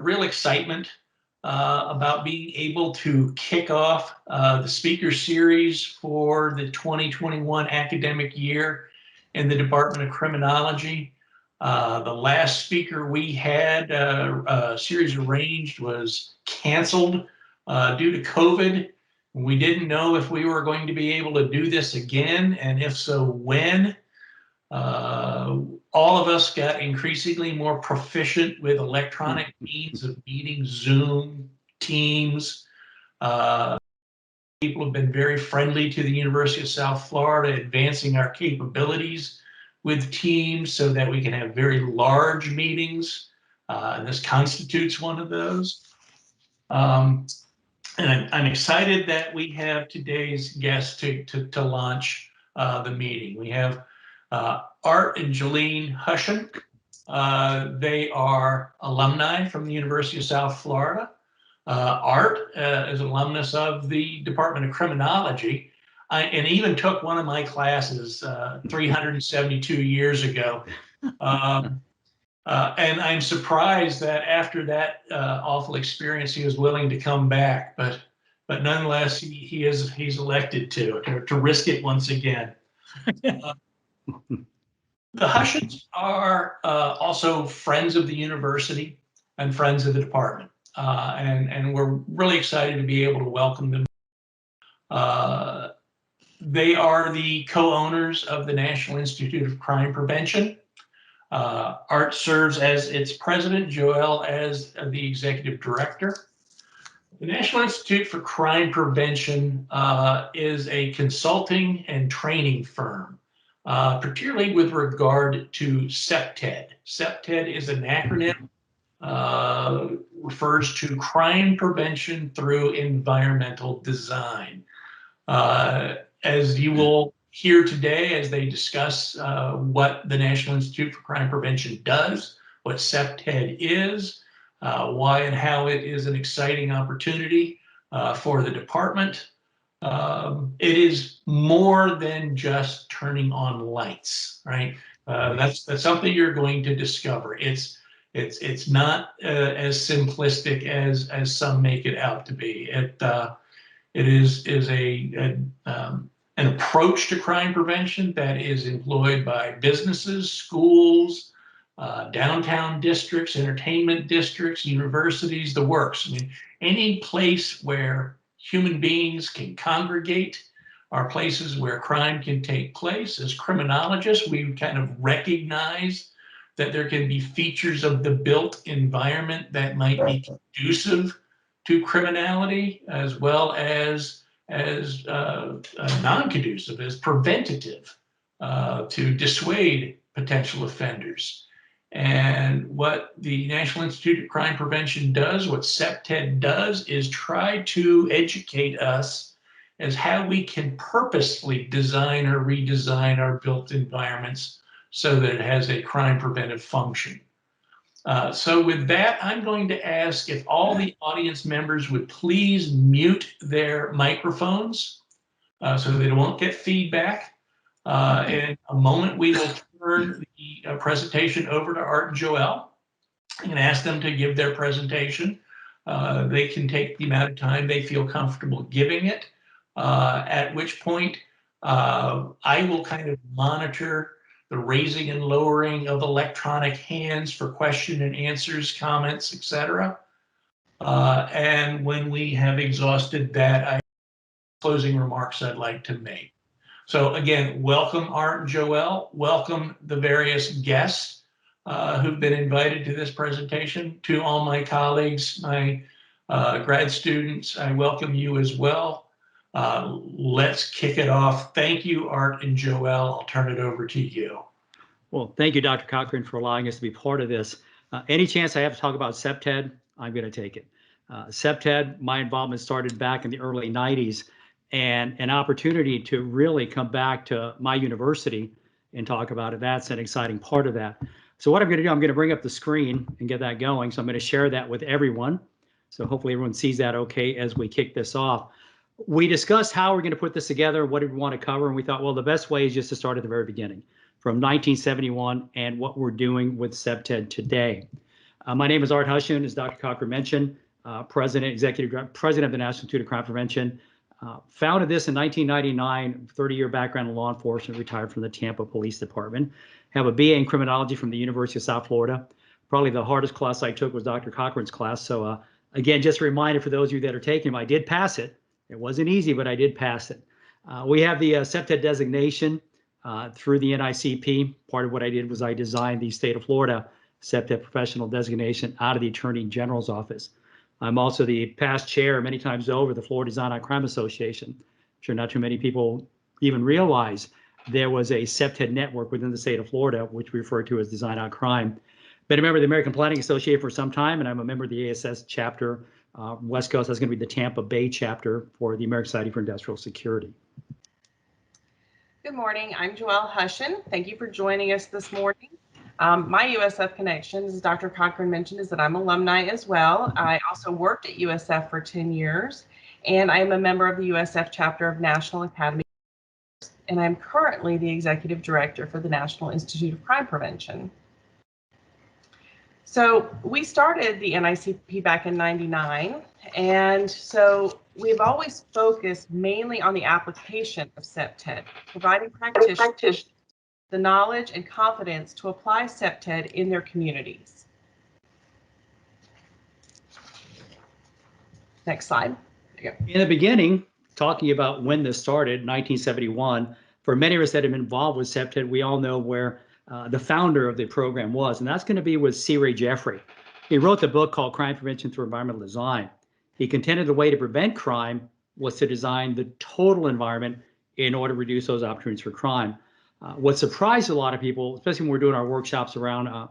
real excitement about being able to kick off the speaker series for the 2021 academic year in the Department of Criminology. The last speaker we had series arranged was canceled due to COVID. We didn't know if we were going to be able to do this again, and if so, when. All of us got increasingly more proficient with electronic means of meeting, Zoom, Teams. People have been very friendly to the University of South Florida, advancing our capabilities with Teams so that we can have very large meetings. And this constitutes one of those. And I'm excited that we have today's guest to launch the meeting. We have Art and Jolene Hushen. They are alumni from the University of South Florida. Art is an alumnus of the Department of Criminology, and even took one of my classes 372 years ago. And I'm surprised that after that awful experience, he was willing to come back. But nonetheless, he's elected to risk it once again. The Hushens are also friends of the university and friends of the department, and we're really excited to be able to welcome them. They are the co-owners of the National Institute of Crime Prevention. Art serves as its president, Joel as the executive director. The National Institute for Crime Prevention is a consulting and training firm, particularly with regard to CPTED. CPTED is an acronym, refers to crime prevention through environmental design. As you will hear today, as they discuss what the National Institute for Crime Prevention does, what CPTED is, why and how it is an exciting opportunity for the department. It is more than just turning on lights, right? That's something you're going to discover. It's not as simplistic as some make it out to be. It is an approach to crime prevention that is employed by businesses, schools, downtown districts, entertainment districts, universities, the works. I mean, any place where human beings can congregate are places where crime can take place. As criminologists, we kind of recognize that there can be features of the built environment that might be conducive to criminality, as well as non-conducive, as preventative, to dissuade potential offenders. And what the National Institute of Crime Prevention does, what CPTED does, is try to educate us as how we can purposefully design or redesign our built environments so that it has a crime preventive function. So with that, I'm going to ask if all the audience members would please mute their microphones so they won't get feedback. In a moment, we will turn the presentation over to Art and Joel and ask them to give their presentation. They can take the amount of time they feel comfortable giving it, at which point I will kind of monitor the raising and lowering of electronic hands for question and answers, comments, etc. And when we have exhausted that, I have closing remarks I'd like to make. So again, welcome Art and Joel, welcome the various guests who've been invited to this presentation. To all my colleagues, my grad students, I welcome you as well. Let's kick it off. Thank you, Art and Joel. I'll turn it over to you. Well, thank you, Dr. Cochran, for allowing us to be part of this. Any chance I have to talk about CPTED, I'm going to take it. CPTED, my involvement started back in the early 90s, and an opportunity to really come back to my university and talk about it. That's an exciting part of that. So what I'm going to do, I'm going to bring up the screen and get that going. So I'm going to share that with everyone. So hopefully everyone sees that okay as we kick this off. We discussed how we're going to put this together, what did we want to cover, and we thought, well, the best way is just to start at the very beginning, from 1971 and what we're doing with CPTED today. My name is Art Hushin, as Dr. Cochran mentioned, President of the National Institute of Crime Prevention. Founded this in 1999, 30-year background in law enforcement, retired from the Tampa Police Department. Have a BA in criminology from the University of South Florida. Probably the hardest class I took was Dr. Cochran's class. So again, just a reminder for those of you that are taking them, I did pass it. It wasn't easy, but I did pass it. We have the CPTED designation through the NICP. Part of what I did was I designed the state of Florida CPTED professional designation out of the Attorney General's office. I'm also the past chair many times over the Florida Design on Crime Association. I'm sure not too many people even realize there was a CPTED network within the state of Florida, which we refer to as Design on Crime. Been a member of the American Planning Association for some time, and I'm a member of the ASS chapter. West Coast, that's going to be the Tampa Bay chapter for the American Society for Industrial Security. Good morning, I'm Joelle Hushin. Thank you for joining us this morning. My USF connection, as Dr. Cochran mentioned, is that I'm alumni as well. I also worked at USF for 10 years, and I am a member of the USF chapter of National Academy, and I'm currently the executive director for the National Institute of Crime Prevention. So we started the NICP back in '99, and so we've always focused mainly on the application of CPTED, providing practitioners the knowledge and confidence to apply CPTED in their communities. Next slide. There you go. In the beginning, talking about when this started, 1971, for many of us that have been involved with CPTED, we all know where the founder of the program was, and that's going to be with C. Ray Jeffrey. He wrote the book called Crime Prevention Through Environmental Design. He contended the way to prevent crime was to design the total environment in order to reduce those opportunities for crime. What surprised a lot of people, especially when we're doing our workshops around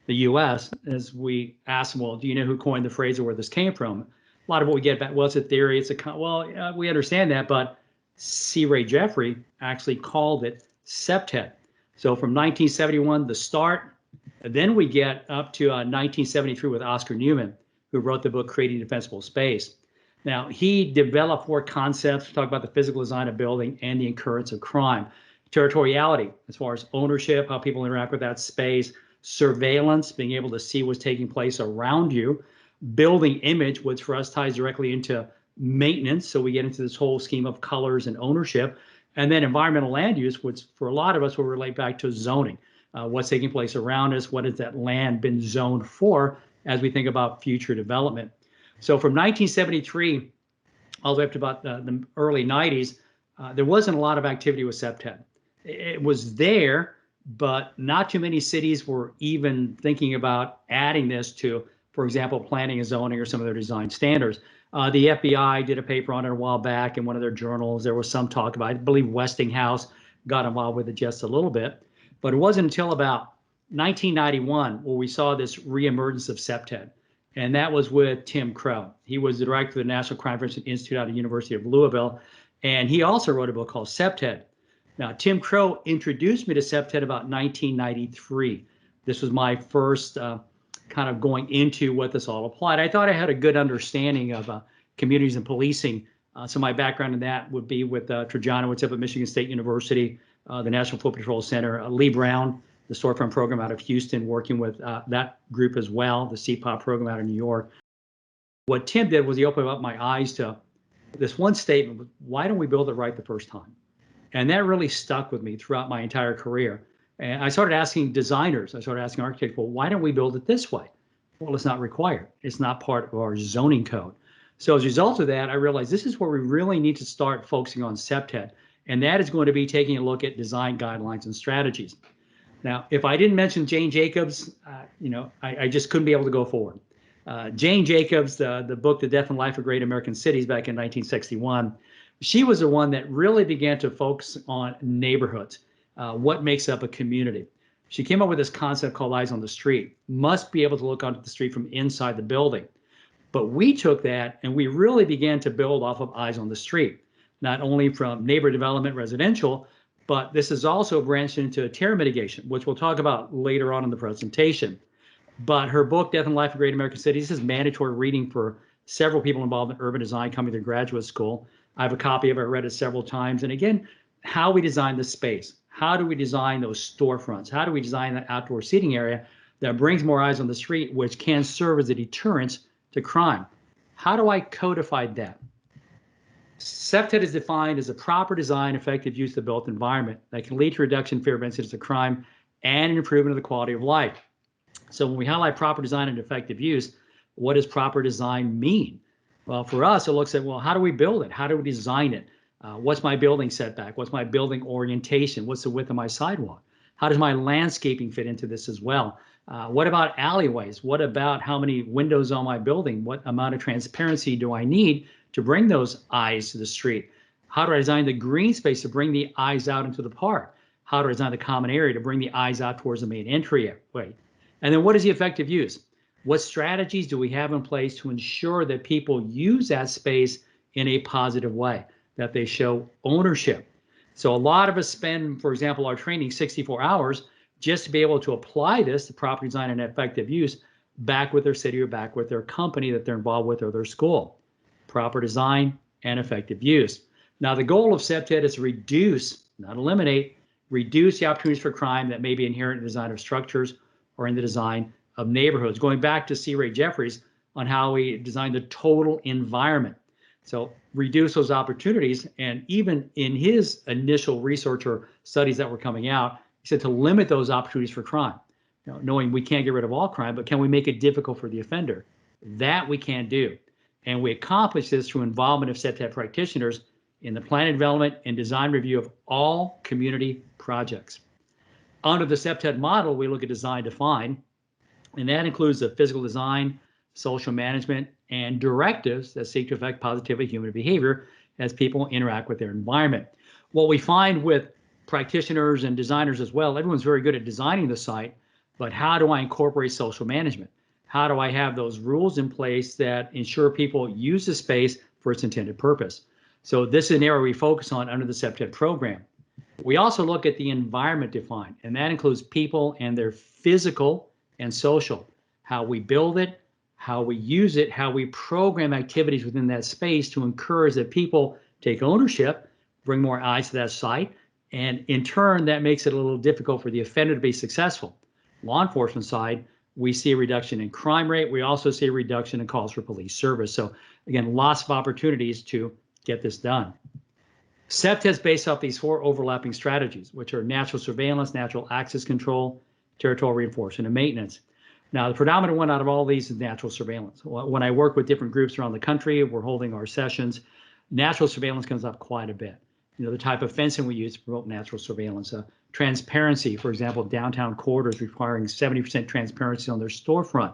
the U.S., is we ask them, well, do you know who coined the phrase or where this came from? A lot of what we get back, well, it's a theory, we understand that, but C. Ray Jeffrey actually called it CPTED. So from 1971, the start, and then we get up to 1973 with Oscar Newman, who wrote the book Creating Defensible Space. Now, he developed 4 concepts to talk about the physical design of building and the occurrence of crime. Territoriality, as far as ownership, how people interact with that space, surveillance, being able to see what's taking place around you, building image, which for us ties directly into maintenance. So we get into this whole scheme of colors and ownership, and then environmental land use, which for a lot of us will relate back to zoning. What's taking place around us? What has that land been zoned for as we think about future development? So from 1973 all the way up to about the early 90s, there wasn't a lot of activity with CPTED. It was there, but not too many cities were even thinking about adding this to, for example, planning and zoning or some of their design standards. The FBI did a paper on it a while back in one of their journals. There was some talk about it. I believe Westinghouse got involved with it just a little bit. But it wasn't until about 1991 where we saw this reemergence of CPTED. And that was with Tim Crow. He was the director of the National Crime Prevention Institute out of the University of Louisville. And he also wrote a book called CPTED. Now, Tim Crow introduced me to CPTED about 1993. This was my first kind of going into what this all applied. I thought I had a good understanding of communities and policing. So my background in that would be with Trajanowitz up at Michigan State University, the National Foot Patrol Center, Lee Brown, the storefront program out of Houston, working with that group as well, the CPOP program out of New York. What Tim did was he opened up my eyes to this one statement: why don't we build it right the first time? And that really stuck with me throughout my entire career. And I started asking designers, I started asking architects, well, why don't we build it this way? Well, it's not required. It's not part of our zoning code. So as a result of that, I realized this is where we really need to start focusing on CPTED. And that is going to be taking a look at design guidelines and strategies. Now, if I didn't mention Jane Jacobs, I just couldn't be able to go forward. Jane Jacobs, the book, The Death and Life of Great American Cities back in 1961, she was the one that really began to focus on neighborhoods, what makes up a community. She came up with this concept called eyes on the street, must be able to look onto the street from inside the building. But we took that and we really began to build off of eyes on the street, not only from neighbor development, residential, but this is also branched into terror mitigation, which we'll talk about later on in the presentation. But her book, Death and Life of Great American Cities, is mandatory reading for several people involved in urban design coming to graduate school. I have a copy of it, I read it several times. And again, how we design the space. How do we design those storefronts? How do we design that outdoor seating area that brings more eyes on the street, which can serve as a deterrent to crime. How do I codify that? CPTED is defined as a proper design, effective use of the built environment that can lead to reduction in fear of incidents of crime and an improvement of the quality of life. So when we highlight proper design and effective use, what does proper design mean? Well, for us, it looks at, well, how do we build it? How do we design it? What's my building setback? What's my building orientation? What's the width of my sidewalk? How does my landscaping fit into this as well? What about alleyways? What about how many windows on my building? What amount of transparency do I need to bring those eyes to the street? How do I design the green space to bring the eyes out into the park? How do I design the common area to bring the eyes out towards the main entryway? And then what is the effective use? What strategies do we have in place to ensure that people use that space in a positive way, that they show ownership? So a lot of us spend, for example, our training 64 hours just to be able to apply this to proper design and effective use back with their city or back with their company that they're involved with or their school. Proper design and effective use. Now, the goal of CPTED is to reduce, not eliminate, reduce the opportunities for crime that may be inherent in the design of structures or in the design of neighborhoods. Going back to C. Ray Jeffries on how we design the total environment. So reduce those opportunities. And even in his initial research or studies that were coming out, he said to limit those opportunities for crime. You know, knowing we can't get rid of all crime, but can we make it difficult for the offender? That we can do. And we accomplish this through involvement of CPTED practitioners in the planning, development, and design review of all community projects. Under the CPTED model, we look at design define, and that includes the physical design, social management, and directives that seek to affect positively human behavior as people interact with their environment. What we find with practitioners and designers as well, everyone's very good at designing the site, but how do I incorporate social management? How do I have those rules in place that ensure people use the space for its intended purpose? So this is an area we focus on under the CPTED program. We also look at the environment defined, and that includes people and their physical and social, how we build it, how we use it, how we program activities within that space to encourage that people take ownership, bring more eyes to that site, and in turn, that makes it a little difficult for the offender to be successful. Law enforcement side, we see a reduction in crime rate. We also see a reduction in calls for police service. So again, lots of opportunities to get this done. CPTED is based off these 4 overlapping strategies, which are natural surveillance, natural access control, territorial reinforcement, and maintenance. Now, the predominant one out of all these is natural surveillance. When I work with different groups around the country, we're holding our sessions, natural surveillance comes up quite a bit. You know, the type of fencing we use to promote natural surveillance. Transparency, for example, downtown corridors requiring 70% transparency on their storefront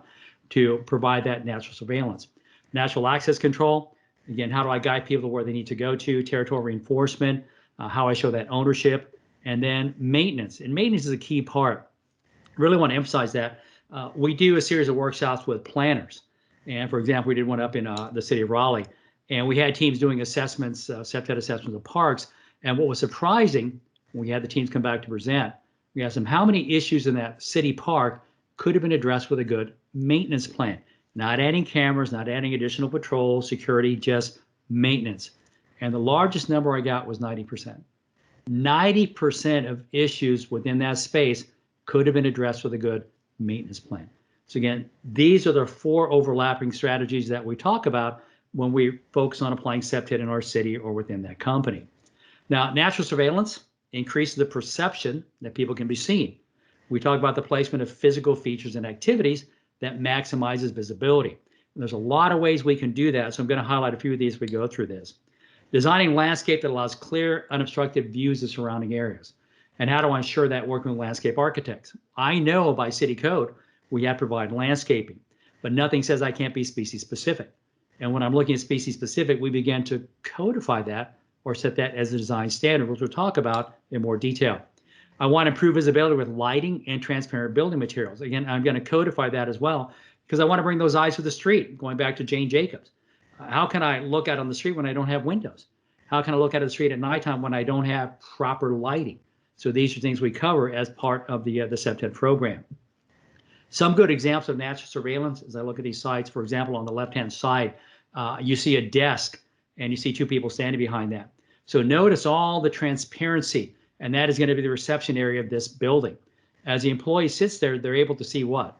to provide that natural surveillance. Natural access control, again, how do I guide people to where they need to go to? Territorial reinforcement, how I show that ownership, and then maintenance. And maintenance is a key part. I really want to emphasize that. We do a series of workshops with planners. And for example, we did one up in the city of Raleigh, and we had teams doing assessments, CPTED assessments of parks. And what was surprising, when we had the teams come back to present, we asked them how many issues in that city park could have been addressed with a good maintenance plan. Not adding cameras, not adding additional patrol, security, just maintenance. And the largest number I got was 90%. 90% of issues within that space could have been addressed with a good maintenance plan. So again, these are the 4 overlapping strategies that we talk about when we focus on applying CPTED in our city or within that company. Now, natural surveillance increases the perception that people can be seen. We talk about the placement of physical features and activities that maximizes visibility. And there's a lot of ways we can do that, so I'm going to highlight a few of these as we go through this. Designing landscape that allows clear, unobstructed views of surrounding areas. And how do I ensure that working with landscape architects? I know by city code, we have to provide landscaping, but nothing says I can't be species specific. And when I'm looking at species specific, we begin to codify that or set that as a design standard, which we'll talk about in more detail. I want to improve visibility with lighting and transparent building materials. Again, I'm going to codify that as well because I want to bring those eyes to the street, going back to Jane Jacobs. How can I look out on the street when I don't have windows? How can I look out of the street at nighttime when I don't have proper lighting? So these are things we cover as part of the CPTED program. Some good examples of natural surveillance as I look at these sites. For example, on the left-hand side, you see a desk and you see 2 people standing behind that. So notice all the transparency, and that is going to be the reception area of this building. As the employee sits there, they're able to see what?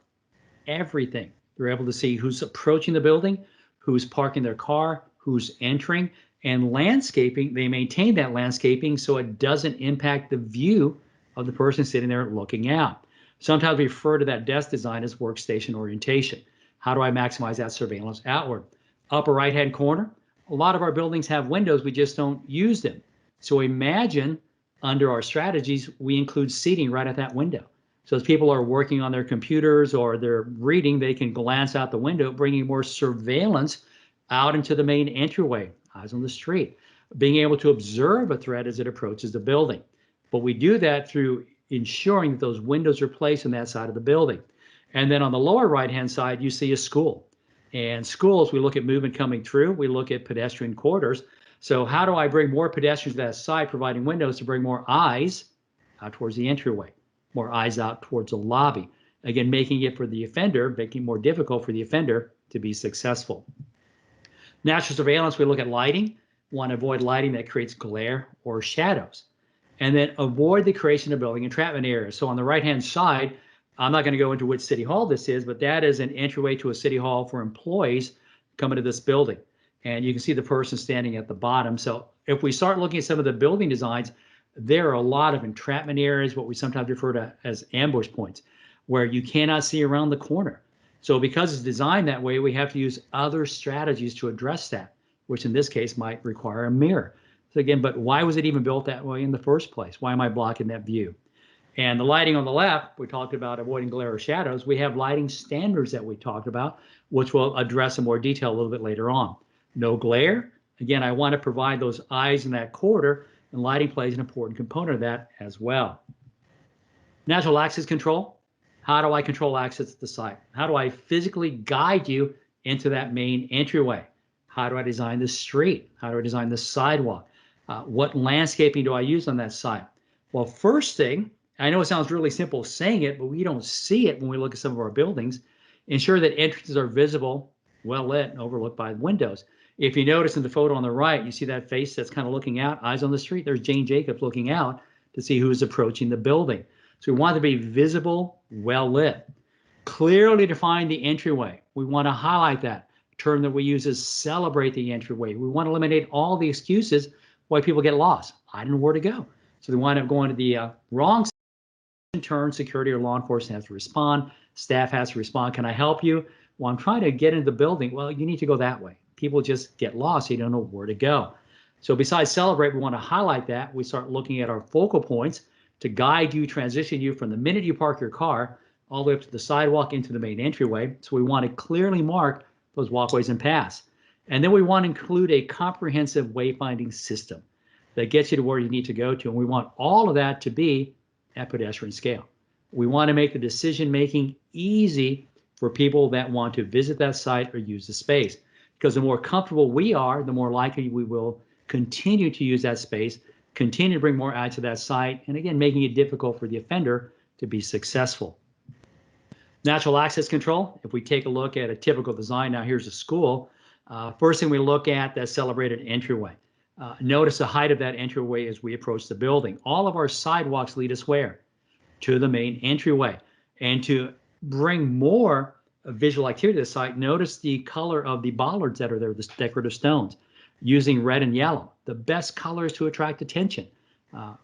Everything. They're able to see who's approaching the building, who's parking their car, who's entering, and landscaping. They maintain that landscaping so it doesn't impact the view of the person sitting there looking out. Sometimes we refer to that desk design as workstation orientation. How do I maximize that surveillance outward? Upper right-hand corner, a lot of our buildings have windows, we just don't use them. So imagine under our strategies, we include seating right at that window. So as people are working on their computers or they're reading, they can glance out the window, bringing more surveillance out into the main entryway, eyes on the street, being able to observe a threat as it approaches the building. But we do that through ensuring that those windows are placed on that side of the building. And then on the lower right-hand side, you see a school. And schools, we look at movement coming through, we look at pedestrian corridors. So how do I bring more pedestrians to that side, providing windows to bring more eyes out towards the entryway, more eyes out towards the lobby? Again, making it for the offender, making it more difficult for the offender to be successful. Natural surveillance, we look at lighting. Want to avoid lighting that creates glare or shadows. And then avoid the creation of building entrapment areas. So on the right-hand side, I'm not going to go into which city hall this is, but that is an entryway to a city hall for employees coming to this building. And you can see the person standing at the bottom. So if we start looking at some of the building designs, there are a lot of entrapment areas, what we sometimes refer to as ambush points, where you cannot see around the corner. So because it's designed that way, we have to use other strategies to address that, which in this case might require a mirror. So again, but why was it even built that way in the first place? Why am I blocking that view? And the lighting on the left, we talked about avoiding glare or shadows. We have lighting standards that we talked about, which we'll address in more detail a little bit later on. No glare. Again, I want to provide those eyes in that corridor, and lighting plays an important component of that as well. Natural access control. How do I control access to the site? How do I physically guide you into that main entryway? How do I design the street? How do I design the sidewalk? What landscaping do I use on that site? Well, first thing, I know it sounds really simple saying it, but we don't see it when we look at some of our buildings. Ensure that entrances are visible, well lit, and overlooked by windows. If you notice in the photo on the right, you see that face that's kind of looking out, eyes on the street. There's Jane Jacobs looking out to see who's approaching the building. So we want it to be visible, well lit. Clearly define the entryway. We want to highlight that. Term that we use is celebrate the entryway. We want to eliminate all the excuses why people get lost. I don't know where to go. So they wind up going to the wrong side. In turn, security or law enforcement has to respond. Staff has to respond. Can I help you? Well, I'm trying to get into the building. Well, you need to go that way. People just get lost. You don't know where to go. So besides celebrate, we want to highlight that. We start looking at our focal points to guide you, transition you from the minute you park your car all the way up to the sidewalk into the main entryway. So we want to clearly mark those walkways and paths. And then we want to include a comprehensive wayfinding system that gets you to where you need to go to. And we want all of that to be at pedestrian scale. We want to make the decision-making easy for people that want to visit that site or use the space. Because the more comfortable we are, the more likely we will continue to use that space, continue to bring more eyes to that site, and again, making it difficult for the offender to be successful. Natural access control. If we take a look at a typical design, now here's a school. First thing we look at, that celebrated entryway. Notice the height of that entryway as we approach the building. All of our sidewalks lead us where? To the main entryway. And to bring more visual activity to the site, notice the color of the bollards that are there, the decorative stones, using red and yellow. The best colors to attract attention,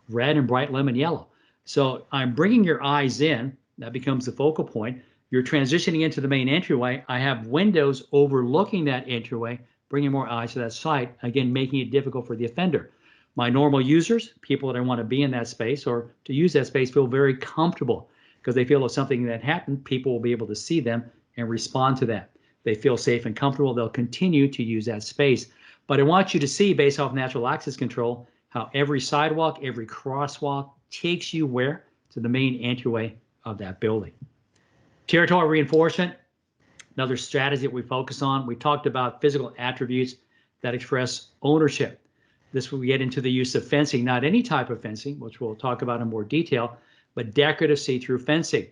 red and bright lemon yellow. So I'm bringing your eyes in. That becomes the focal point. You're transitioning into the main entryway. I have windows overlooking that entryway, bringing more eyes to that site, again, making it difficult for the offender. My normal users, people that I want to be in that space or to use that space, feel very comfortable because they feel if something that happened, people will be able to see them and respond to that. They feel safe and comfortable. They'll continue to use that space. But I want you to see, based off natural access control, how every sidewalk, every crosswalk takes you where? To the main entryway of that building. Territorial reinforcement, another strategy that we focus on. We talked about physical attributes that express ownership. This will get into the use of fencing, not any type of fencing, which we'll talk about in more detail, but decorative see-through fencing.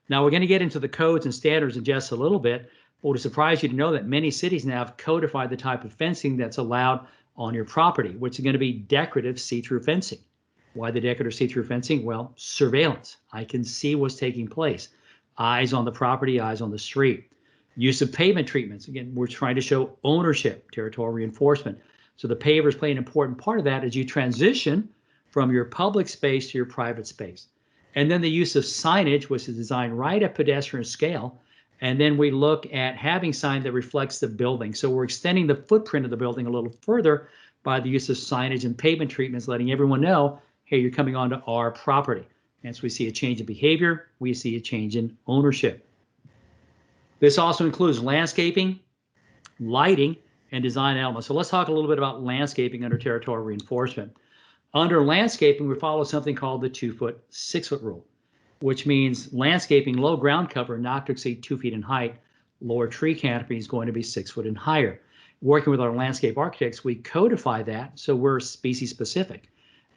Now we're going to get into the codes and standards in just a little bit, but it would surprise you to know that many cities now have codified the type of fencing that's allowed on your property, which is going to be decorative see-through fencing. Why the decorative see-through fencing? Well, surveillance. I can see what's taking place. Eyes on the property, eyes on the street. Use of pavement treatments. Again, we're trying to show ownership, territorial reinforcement. So the pavers play an important part of that as you transition from your public space to your private space. And then the use of signage, which is designed right at pedestrian scale. And then we look at having sign that reflects the building. So we're extending the footprint of the building a little further by the use of signage and pavement treatments, letting everyone know, hey, you're coming onto our property. And so we see a change in behavior, we see a change in ownership. This also includes landscaping, lighting, and design elements. So let's talk a little bit about landscaping under territorial reinforcement. Under landscaping, we follow something called the 2-foot, 6-foot rule, which means landscaping, low ground cover, not to exceed 2 feet in height. Lower tree canopy is going to be 6 foot and higher. Working with our landscape architects, we codify that so we're species specific.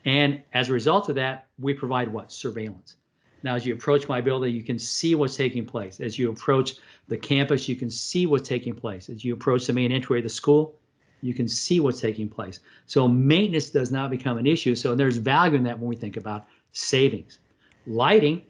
And as a result of that, we provide what? Surveillance. Now, as you approach my building, you can see what's taking place. As you approach the campus, you can see what's taking place. As you approach the main entryway of the school, you can see what's taking place. So maintenance does not become an issue. So there's value in that when we think about savings. Lighting,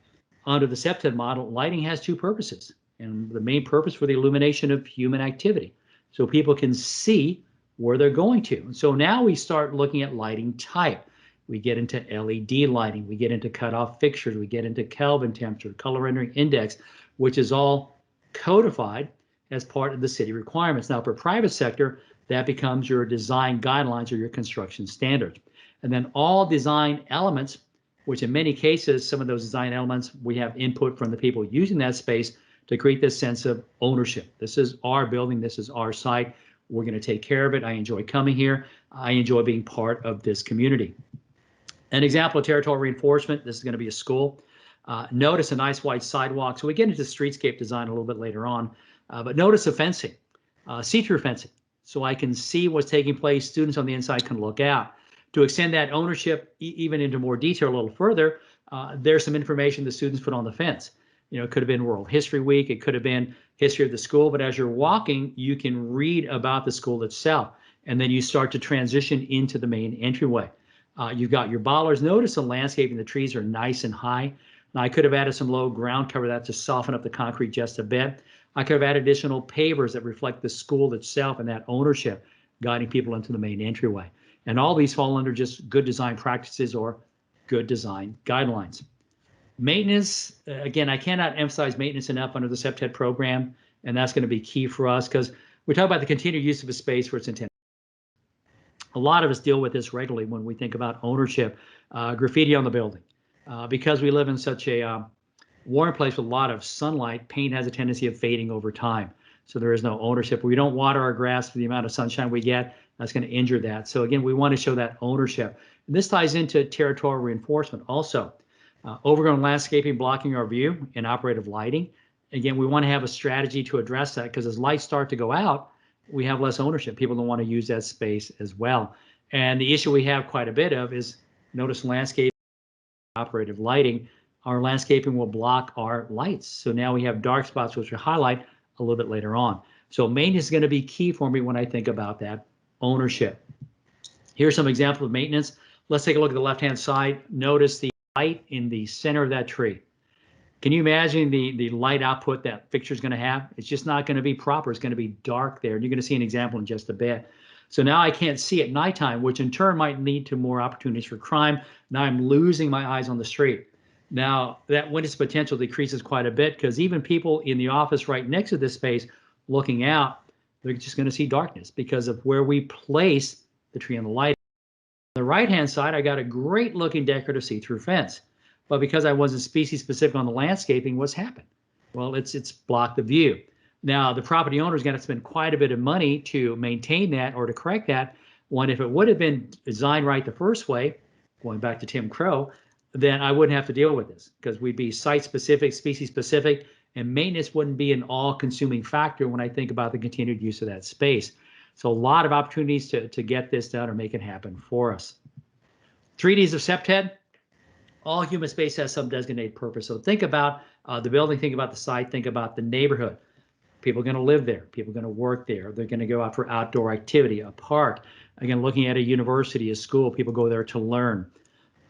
under the CPTED model, lighting has 2 purposes. And the main purpose for the illumination of human activity. So people can see where they're going to. And so now we start looking at lighting type. We get into LED lighting, we get into cutoff fixtures, we get into Kelvin temperature, color rendering index, which is all codified as part of the city requirements. Now for private sector, that becomes your design guidelines or your construction standards. And then all design elements, which in many cases, some of those design elements, we have input from the people using that space to create this sense of ownership. This is our building, this is our site, we're going to take care of it. I enjoy coming here, I enjoy being part of this community. An example of territorial reinforcement, this is going to be a school. Notice a nice wide sidewalk. So we get into streetscape design a little bit later on, but notice the fencing, see-through fencing. So I can see what's taking place. Students on the inside can look out. To extend that ownership even into more detail a little further, there's some information the students put on the fence. You know, it could have been World History Week, it could have been history of the school, but as you're walking, you can read about the school itself. And then you start to transition into the main entryway. You've got your bollards. Notice the landscaping, the trees are nice and high. Now I could have added some low ground cover that to soften up the concrete just a bit. I could have added additional pavers that reflect the school itself and that ownership, guiding people into the main entryway. And all these fall under just good design practices or good design guidelines. Maintenance, again, I cannot emphasize maintenance enough under the CPTED program, and that's going to be key for us because we talk about the continued use of a space for its intended. A lot of us deal with this regularly when we think about ownership, graffiti on the building. Because we live in such a warm place with a lot of sunlight, paint has a tendency of fading over time. So there is no ownership. We don't water our grass for the amount of sunshine we get. That's going to injure that. So again, we want to show that ownership. And this ties into territorial reinforcement also. Overgrown landscaping blocking our view and operative lighting. Again, we want to have a strategy to address that because as lights start to go out, we have less ownership. People don't want to use that space as well. And the issue we have quite a bit of is, notice landscape, operative lighting. Our landscaping will block our lights. So now we have dark spots, which we highlight a little bit later on. So maintenance is going to be key for me when I think about that ownership. Here's some examples of maintenance. Let's take a look at the left-hand side. Notice the light in the center of that tree. Can you imagine the light output that fixture is going to have? It's just not going to be proper. It's going to be dark there. And you're going to see an example in just a bit. So now I can't see at nighttime, which in turn might lead to more opportunities for crime. Now I'm losing my eyes on the street. Now that witness potential decreases quite a bit because even people in the office right next to this space looking out, they're just going to see darkness because of where we place the tree and the light. On the right-hand side, I got a great looking decorative see-through fence. But because I wasn't species specific on the landscaping, what's happened? Well, it's blocked the view. Now, the property owner is going to spend quite a bit of money to maintain that or to correct that. When if it would have been designed right the first way, going back to Tim Crow, then I wouldn't have to deal with this because we'd be site specific, species specific, and maintenance wouldn't be an all-consuming factor when I think about the continued use of that space. So a lot of opportunities to get this done or make it happen for us. 3Ds of CPTED. All human space has some designated purpose. So think about the building, think about the site, think about the neighborhood. People are going to live there. People are going to work there. They're going to go out for outdoor activity, a park. Again, looking at a university, a school, people go there to learn.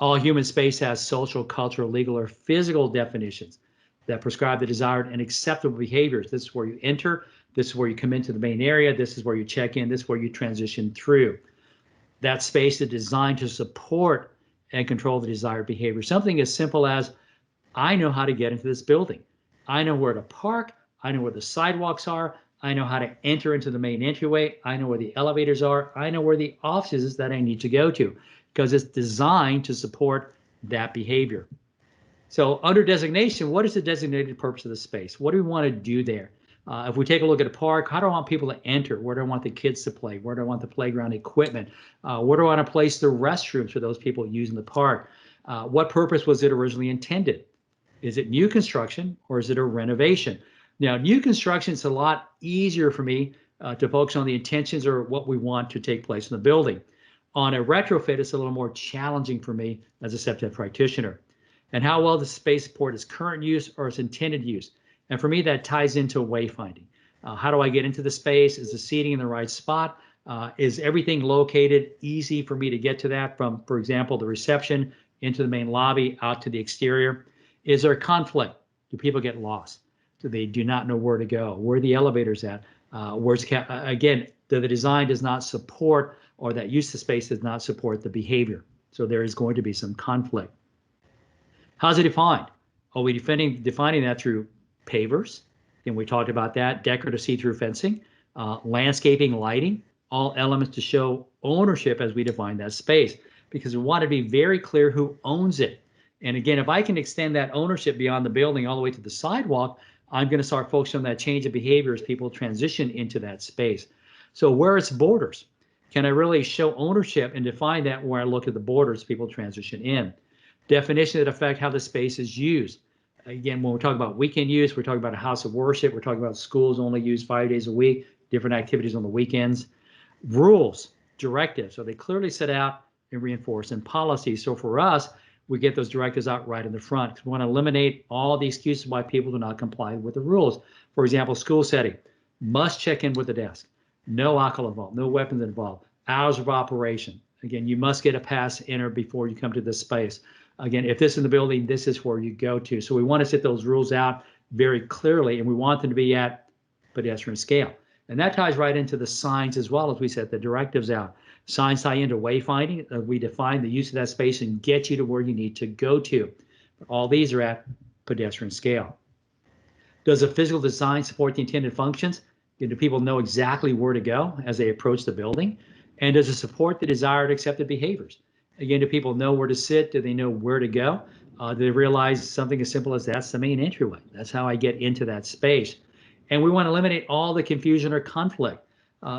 All human space has social, cultural, legal, or physical definitions that prescribe the desired and acceptable behaviors. This is where you enter. This is where you come into the main area. This is where you check in. This is where you transition through. That space is designed to support and control the desired behavior. Something as simple as, I know how to get into this building. I know where to park. I know where the sidewalks are. I know how to enter into the main entryway. I know where the elevators are. I know where the offices that I need to go to, because it's designed to support that behavior. So under designation, what is the designated purpose of the space? What do we want to do there? If we take a look at a park, how do I want people to enter? Where do I want the kids to play? Where do I want the playground equipment? Where do I want to place the restrooms for those people using the park? What purpose was it originally intended? Is it new construction or is it a renovation? Now, new construction is a lot easier for me to focus on the intentions or what we want to take place in the building. On a retrofit, it's a little more challenging for me as a CPTED practitioner. And how well does space support its current use or its intended use? And for me, that ties into wayfinding. How do I get into the space? Is the seating in the right spot? Is everything located easy for me to get to that from, for example, the reception into the main lobby, out to the exterior? Is there conflict? Do people get lost? Do they do not know where to go? Where are the elevators at? Again, the design does not support, or that use of space does not support the behavior. So there is going to be some conflict. How's it defined? Are we defining that through pavers? And we talked about that, decorative see-through fencing, landscaping, lighting, all elements to show ownership as we define that space, because we want to be very clear who owns it. And again, if I can extend that ownership beyond the building all the way to the sidewalk, I'm going to start focusing on that change of behavior as people transition into that space. So where it's borders, can I really show ownership and define that where I look at the borders people transition in? Definition that affect how the space is used. Again, when we're talking about weekend use, we're talking about a house of worship. We're talking about schools only used 5 days a week, different activities on the weekends. Rules, directives, so they clearly set out and reinforce in policy. So for us, we get those directives out right in the front, because we want to eliminate all the excuses why people do not comply with the rules. For example, school setting, must check in with the desk. No alcohol involved, no weapons involved. Hours of operation. Again, you must get a pass to enter before you come to this space. Again, if this is in the building, this is where you go to. So we want to set those rules out very clearly, and we want them to be at pedestrian scale. And that ties right into the signs as well, as we set the directives out. Signs tie into wayfinding. We define the use of that space and get you to where you need to go to. All these are at pedestrian scale. Does the physical design support the intended functions? Do people know exactly where to go as they approach the building? And does it support the desired accepted behaviors? Again, do people know where to sit? Do they know where to go? Do they realize something as simple as that's the main entryway? That's how I get into that space. And we want to eliminate all the confusion or conflict,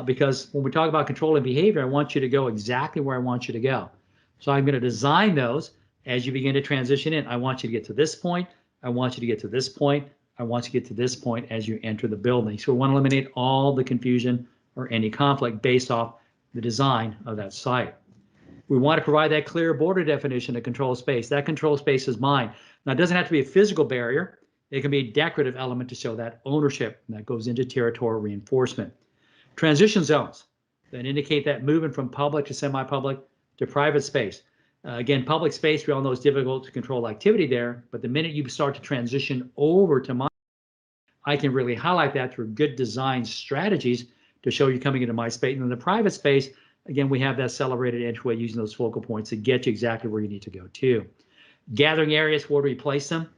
because when we talk about controlling behavior, I want you to go exactly where I want you to go. So I'm going to design those as you begin to transition in. I want you to get to this point. I want you to get to this point. I want you to get to this point as you enter the building. So we want to eliminate all the confusion or any conflict based off the design of that site. We want to provide that clear border definition of control space. That control space is mine. Now, it doesn't have to be a physical barrier. It can be a decorative element to show that ownership, and that goes into territorial reinforcement. Transition zones that indicate that movement from public to semi-public to private space. Again, public space, we all know, is difficult to control activity there, but the minute you start to transition over to my, I can really highlight that through good design strategies to show you coming into my space. And in the private space, again, we have that celebrated entryway using those focal points to get you exactly where you need to go to. Gathering areas, where do we place them?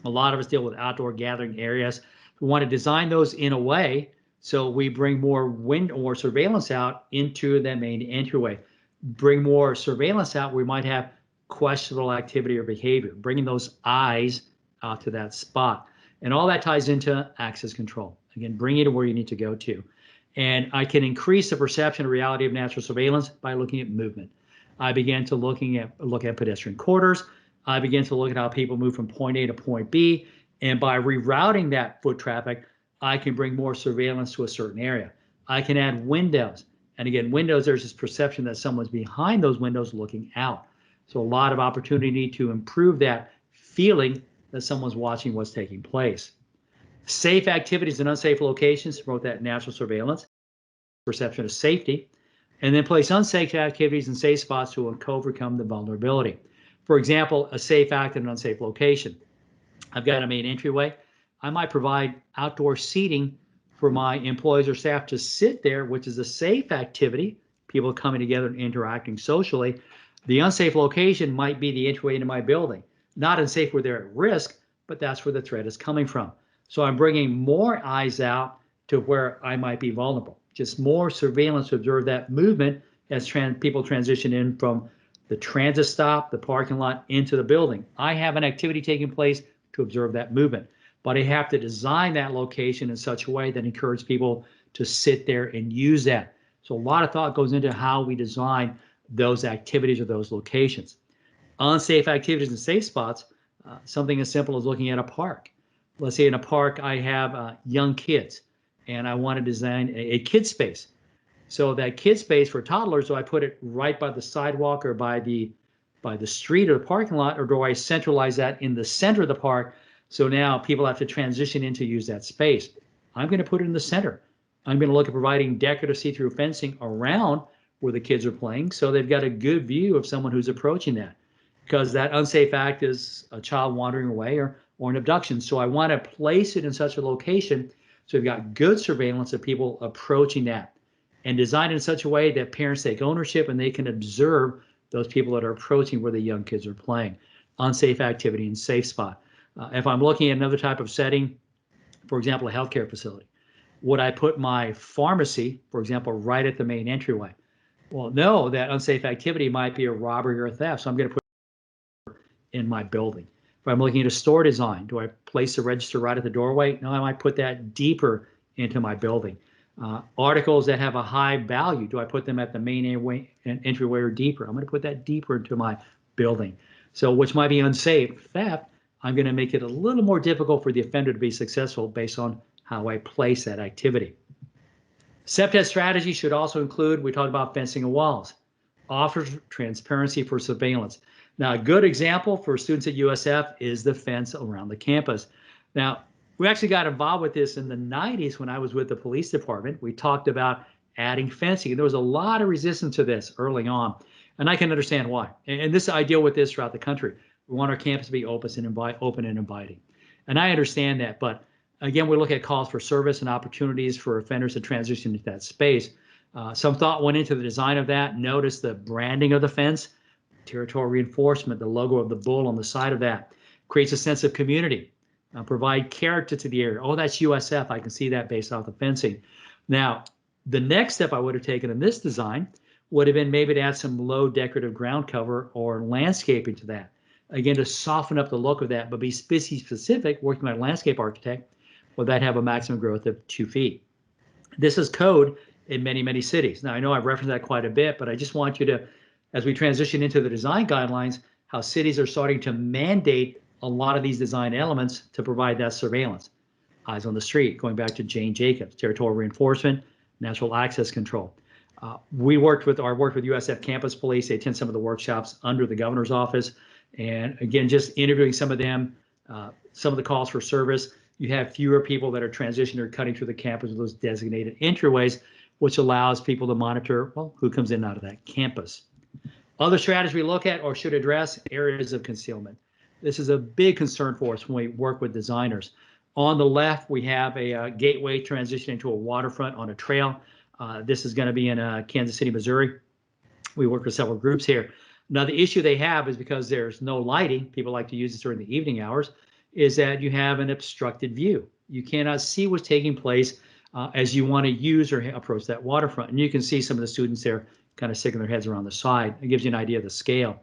A lot of us deal with outdoor gathering areas. We want to design those in a way so we bring more wind or surveillance out into that main entryway. Bring more surveillance out, we might have questionable activity or behavior, bringing those eyes out to that spot. And all that ties into access control. Again, bring you to where you need to go to. And I can increase the perception of reality of natural surveillance by looking at movement. I began to look at pedestrian corridors. I began to look at how people move from point A to point B. And by rerouting that foot traffic, I can bring more surveillance to a certain area. I can add windows. And again, windows, there's this perception that someone's behind those windows looking out. So a lot of opportunity to improve that feeling that someone's watching what's taking place. Safe activities in unsafe locations to promote that natural surveillance, perception of safety, and then place unsafe activities in safe spots to overcome the vulnerability. For example, a safe act in an unsafe location. I've got a main entryway. I might provide outdoor seating for my employees or staff to sit there, which is a safe activity, people coming together and interacting socially. The unsafe location might be the entryway into my building. Not unsafe where they're at risk, but that's where the threat is coming from. So I'm bringing more eyes out to where I might be vulnerable. Just more surveillance to observe that movement as people transition in from the transit stop, the parking lot, into the building. I have an activity taking place to observe that movement, but I have to design that location in such a way that encourages people to sit there and use that. So a lot of thought goes into how we design those activities or those locations. Unsafe activities and safe spots, something as simple as looking at a park. Let's say in a park I have young kids and I want to design a kid space. So that kid space for toddlers, do I put it right by the sidewalk or by the street or the parking lot, or do I centralize that in the center of the park? So now people have to transition in to use that space. I'm going to put it in the center. I'm going to look at providing decorative see-through fencing around where the kids are playing, so they've got a good view of someone who's approaching that, because that unsafe act is a child wandering away or an abduction. So I want to place it in such a location so we've got good surveillance of people approaching that, and design it in such a way that parents take ownership and they can observe those people that are approaching where the young kids are playing. Unsafe activity and safe spot. If I'm looking at another type of setting, for example, a healthcare facility, would I put my pharmacy, for example, right at the main entryway? Well, no, that unsafe activity might be a robbery or a theft, so I'm going to put it in my building. If I'm looking at a store design, do I place the register right at the doorway? No, I might put that deeper into my building. Articles that have a high value, do I put them at the main entryway or deeper? I'm going to put that deeper into my building. So which might be unsafe, theft, I'm going to make it a little more difficult for the offender to be successful based on how I place that activity. CPTED strategy should also include, we talked about fencing and walls, offers transparency for surveillance. Now, a good example for students at USF is the fence around the campus. Now, we actually got involved with this in the 90s when I was with the police department. We talked about adding fencing, and there was a lot of resistance to this early on, and I can understand why. And this, I deal with this throughout the country. We want our campus to be open and inviting, and I understand that. But again, we look at calls for service and opportunities for offenders to transition into that space. Some thought went into the design of that. Notice the branding of the fence, territorial reinforcement, the logo of the bull on the side of that creates a sense of community. Provide character to the area. Oh, that's USF. I can see that based off the fencing. Now, the next step I would have taken in this design would have been maybe to add some low decorative ground cover or landscaping to that. Again, to soften up the look of that, but be species specific, working with a landscape architect, will that have a maximum growth of 2 feet. This is code in many, many cities. Now, I know I've referenced that quite a bit, but I just want you to, as we transition into the design guidelines, how cities are starting to mandate a lot of these design elements to provide that surveillance. Eyes on the street, going back to Jane Jacobs, territorial reinforcement, natural access control. We worked with USF Campus Police. They attend some of the workshops under the governor's office. And again, just interviewing some of them, some of the calls for service, you have fewer people that are transitioning or cutting through the campus with those designated entryways, which allows people to monitor, well, who comes in and out of that campus. Other strategies we look at or should address, areas of concealment. This is a big concern for us when we work with designers. On the left, we have a gateway transition into a waterfront on a trail. This is going to be in Kansas City, Missouri. We work with several groups here. Now, the issue they have is because there's no lighting, people like to use this during the evening hours, is that you have an obstructed view. You cannot see what's taking place as you want to use or approach that waterfront. And you can see some of the students there kind of sticking their heads around the side. It gives you an idea of the scale.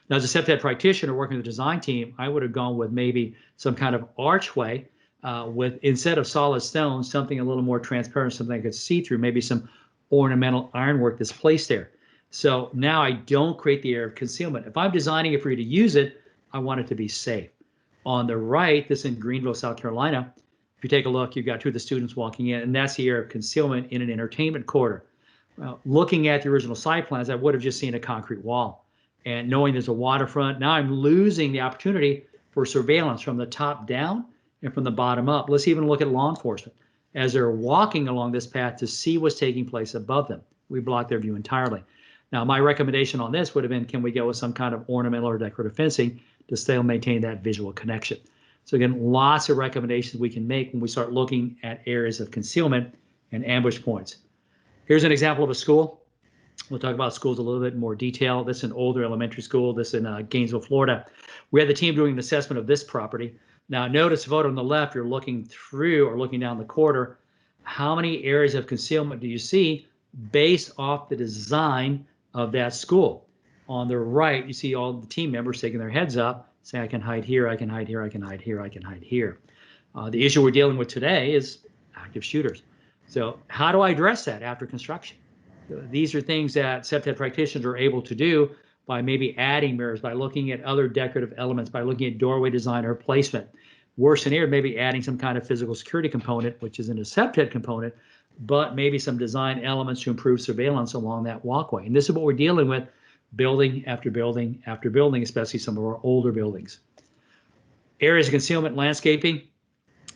Now, as a CPTED practitioner working with the design team, I would have gone with maybe some kind of archway with, instead of solid stone, something a little more transparent, something I could see through, maybe some ornamental ironwork that's placed there. So now I don't create the air of concealment. If I'm designing it for you to use it, I want it to be safe. On the right, this is in Greenville, South Carolina. If you take a look, you've got two of the students walking in, and that's the air of concealment in an entertainment corridor. Looking at the original site plans, I would have just seen a concrete wall. And knowing there's a waterfront, now I'm losing the opportunity for surveillance from the top down and from the bottom up. Let's even look at law enforcement. As they're walking along this path to see what's taking place above them, we block their view entirely. Now, my recommendation on this would have been, can we go with some kind of ornamental or decorative fencing to still maintain that visual connection? So again, lots of recommendations we can make when we start looking at areas of concealment and ambush points. Here's an example of a school. We'll talk about schools a little bit more detail. This is an older elementary school. This is in Gainesville, Florida. We had the team doing an assessment of this property. Now, notice the photo on the left, you're looking through or looking down the corridor. How many areas of concealment do you see based off the design of that school? On the right, you see all the team members taking their heads up, saying, I can hide here, I can hide here, I can hide here, I can hide here. The issue we're dealing with today is active shooters. So how do I address that after construction? These are things that CPTED practitioners are able to do by maybe adding mirrors, by looking at other decorative elements, by looking at doorway design or placement. Worse than here, maybe adding some kind of physical security component, which isn't a CPTED component, but maybe some design elements to improve surveillance along that walkway. And this is what we're dealing with building after building after building, especially some of our older buildings. Areas of concealment, landscaping.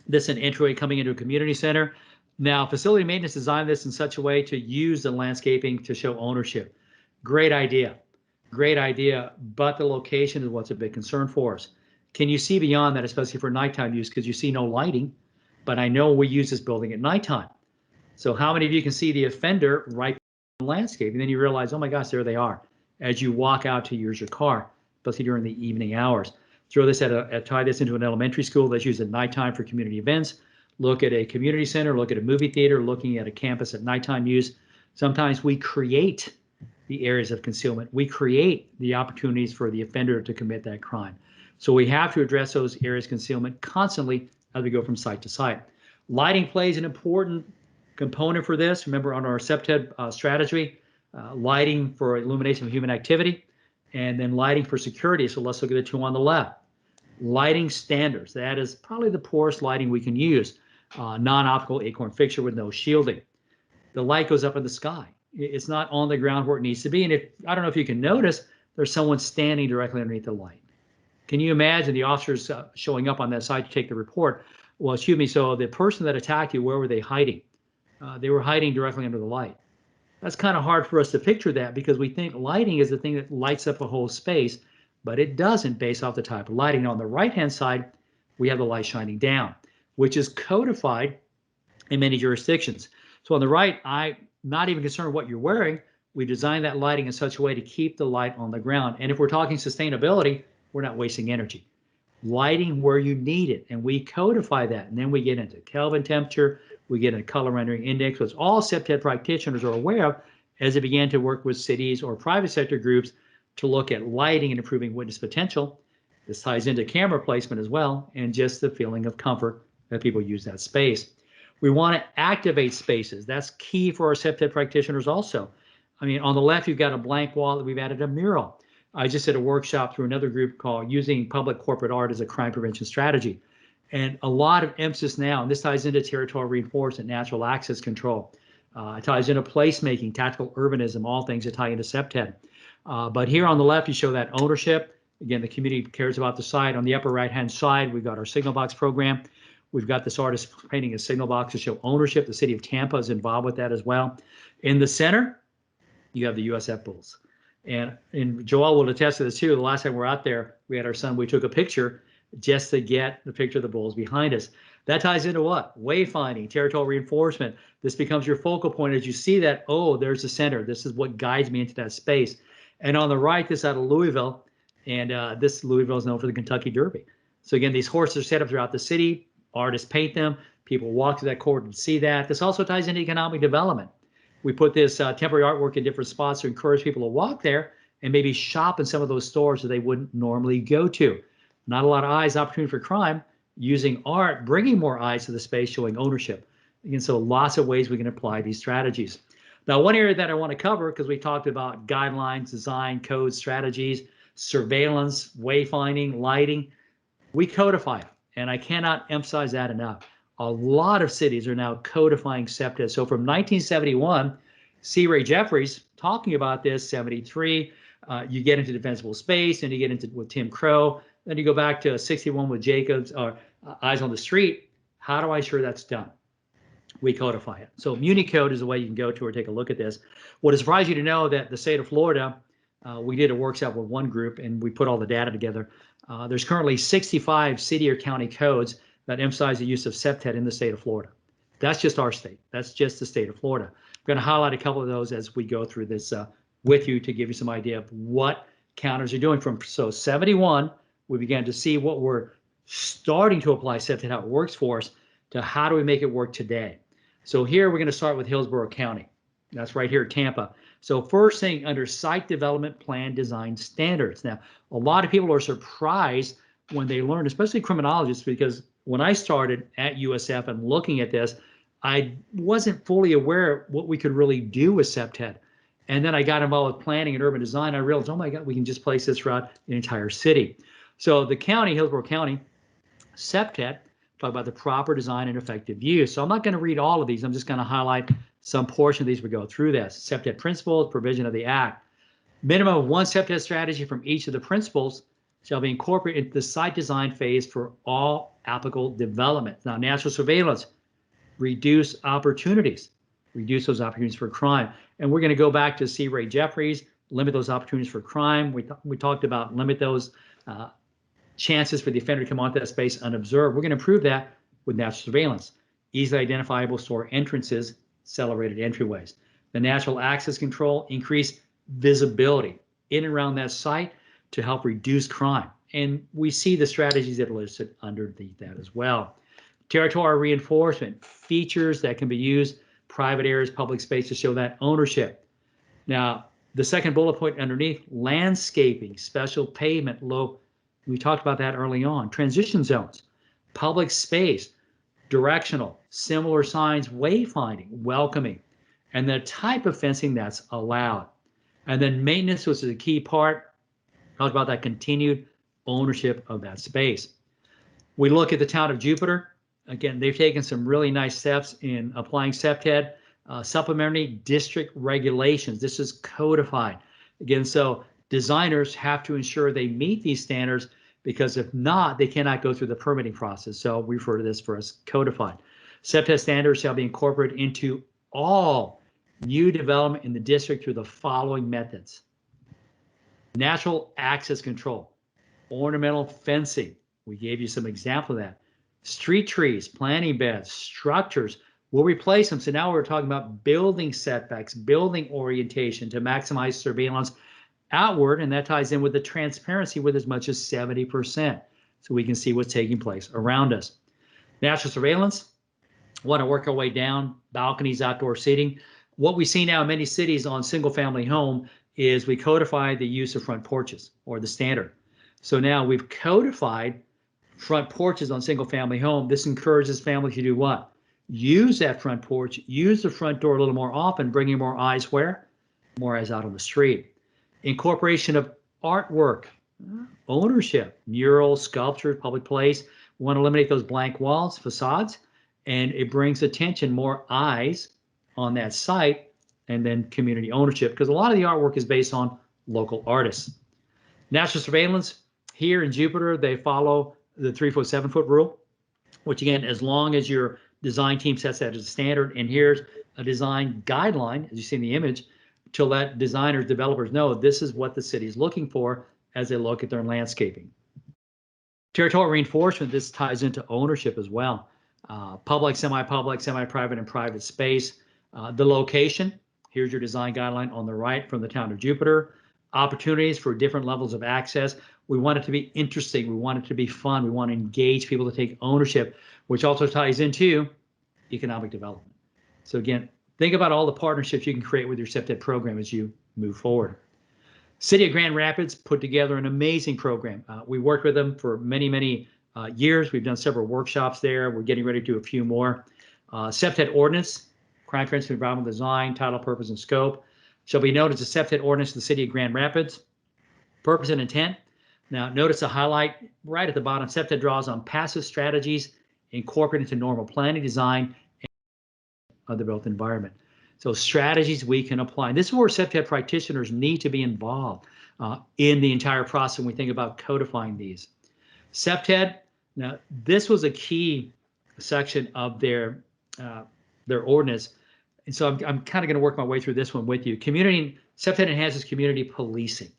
This is an entryway coming into a community center. Now, facility maintenance designed this in such a way to use the landscaping to show ownership. Great idea, but the location is what's a big concern for us. Can you see beyond that, especially for nighttime use, because you see no lighting, but I know we use this building at nighttime. So how many of you can see the offender right in the landscape? And then you realize, oh my gosh, there they are, as you walk out to use your car, especially during the evening hours. Throw this tie this into an elementary school that's used at nighttime for community events. Look at a community center, look at a movie theater, looking at a campus at nighttime use. Sometimes we create the areas of concealment. We create the opportunities for the offender to commit that crime. So we have to address those areas of concealment constantly as we go from site to site. Lighting plays an important component for this. Remember, on our CPTED strategy, lighting for illumination of human activity, and then lighting for security. So let's look at the two on the left. Lighting standards. That is probably the poorest lighting we can use. Non-optical acorn fixture with no shielding. The light goes up in the sky. It's not on the ground where it needs to be. And if I don't know if you can notice, there's someone standing directly underneath the light. Can you imagine the officers showing up on that site to take the report? Well, excuse me, so the person that attacked you, where were they hiding? They were hiding directly under the light. That's kind of hard for us to picture that because we think lighting is the thing that lights up a whole space, but it doesn't based off the type of lighting. On the right-hand side, we have the light shining down, which is codified in many jurisdictions. So on the right, I'm not even concerned what you're wearing. We designed that lighting in such a way to keep the light on the ground. And if we're talking sustainability, we're not wasting energy. Lighting where you need it, and we codify that. And then we get into Kelvin temperature, we get into color rendering index, which all CPTED practitioners are aware of as they began to work with cities or private sector groups to look at lighting and improving witness potential. This ties into camera placement as well, and just the feeling of comfort that people use that space. We want to activate spaces. That's key for our CPTED practitioners also. I mean, on the left, you've got a blank wall that we've added a mural. I just did a workshop through another group called Using Public Corporate Art as a Crime Prevention Strategy. And a lot of emphasis now, and this ties into territorial reinforcement, natural access control. It ties into placemaking, tactical urbanism, all things that tie into CPTED. But here on the left, you show that ownership. Again, the community cares about the site. On the upper right-hand side, we've got our signal box program. We've got this artist painting a signal box to show ownership. The city of Tampa is involved with that as well. In the center, you have the USF Bulls. And Joel will attest to this too. The last time we were out there, we had our son, we took a picture just to get the picture of the Bulls behind us. That ties into what? Wayfinding, territorial reinforcement. This becomes your focal point as you see that, oh, there's the center. This is what guides me into that space. And on the right, this is out of Louisville. And this Louisville is known for the Kentucky Derby. So again, these horses are set up throughout the city. Artists paint them. People walk through that corridor to see that. This also ties into economic development. We put this temporary artwork in different spots to encourage people to walk there and maybe shop in some of those stores that they wouldn't normally go to. Not a lot of eyes, opportunity for crime, using art, bringing more eyes to the space, showing ownership. Again, so lots of ways we can apply these strategies. Now, one area that I want to cover, because we talked about guidelines, design, codes, strategies, surveillance, wayfinding, lighting, we codify it. And I cannot emphasize that enough. A lot of cities are now codifying CPTED. So from 1971, C. Ray Jeffries talking about this, 73, you get into defensible space, and you get into with Tim Crow. Then you go back to 61 with Jacobs, or Eyes on the Street. How do I ensure that's done? we codify it. So MuniCode is the way you can go to or take a look at this. Would it surprise you to know that the state of Florida, we did a workshop with one group and we put all the data together. There's currently 65 city or county codes that emphasize the use of CPTED in the state of Florida. That's just our state. That's just the state of Florida. I'm going to highlight a couple of those as we go through this with you to give you some idea of what counties are doing. So 71, we began to see what we're starting to apply CPTED, how it works for us, to how do we make it work today. So here we're going to start with Hillsborough County. That's right here at Tampa. So first thing under Site Development Plan Design Standards. Now, a lot of people are surprised when they learn, especially criminologists, because when I started at USF and looking at this, I wasn't fully aware of what we could really do with CPTED. And then I got involved with planning and urban design. I realized, oh my God, we can just place this throughout the entire city. So the county, Hillsborough County, CPTED, talk about the proper design and effective use. So I'm not going to read all of these. I'm just going to highlight some portion of these. We go through this. CPTED principles, provision of the act. Minimum of one CPTED strategy from each of the principles shall be incorporated into the site design phase for all applicable development. Now, natural surveillance, reduce opportunities, reduce those opportunities for crime. And we're going to go back to C. Ray Jeffries, limit those opportunities for crime. We talked about limit those chances for the offender to come onto that space unobserved. We're going to improve that with natural surveillance, easily identifiable store entrances, accelerated entryways. The natural access control, increase visibility in and around that site to help reduce crime. And we see the strategies that are listed underneath that as well. Territorial reinforcement, features that can be used, private areas, public space to show that ownership. Now, the second bullet point underneath, landscaping, special pavement, low. We talked about that early on. Transition zones, public space, directional, similar signs, wayfinding, welcoming, and the type of fencing that's allowed. And then maintenance, which is a key part. Talked about that continued ownership of that space. We look at the town of Jupiter. Again, they've taken some really nice steps in applying CPTED, supplementary district regulations. This is codified. Again, so designers have to ensure they meet these standards, because if not, they cannot go through the permitting process. So we refer to this as codified. CPTED standards shall be incorporated into all new development in the district through the following methods: natural access control, ornamental fencing. We gave you some example of that. Street trees, planting beds, structures. We'll replace them. So now we're talking about building setbacks, building orientation to maximize surveillance outward, and that ties in with the transparency with as much as 70%, so we can see what's taking place around us. Natural surveillance, want to work our way down, balconies, outdoor seating. What we see now in many cities on single-family home is we codify the use of front porches, or the standard. So now we've codified front porches on single-family home. This encourages families to do what? Use that front porch, use the front door a little more often, bringing more eyes where? More eyes out on the street. Incorporation of artwork, ownership, murals, sculpture, public place. We want to eliminate those blank walls, facades, and it brings attention, more eyes on that site, and then community ownership, because a lot of the artwork is based on local artists. Natural surveillance, here in Jupiter, they follow the 3-foot, 7-foot rule, which again, as long as your design team sets that as a standard, and here's a design guideline, as you see in the image, to let designers, developers know this is what the city is looking for as they look at their landscaping. Territorial reinforcement, this ties into ownership as well. Public, semi-private, and private space. The location, here's your design guideline on the right from the town of Jupiter. Opportunities for different levels of access. We want it to be interesting. We want it to be fun. We want to engage people to take ownership, which also ties into economic development. So again, think about all the partnerships you can create with your CPTED program as you move forward. City of Grand Rapids put together an amazing program. We worked with them for many years. We've done several workshops there. We're getting ready to do a few more. CPTED ordinance, crime prevention, environmental design, title, purpose, and scope shall be noted as a CPTED ordinance of the City of Grand Rapids. Purpose and intent. Now, notice a highlight right at the bottom. CPTED draws on passive strategies incorporated into normal planning, design, of the built environment. So strategies we can apply. And this is where CPTED practitioners need to be involved in the entire process when we think about codifying these. CPTED, now this was a key section of their their ordinance. And so I'm kind of going to work my way through this one with you. CPTED enhances community policing.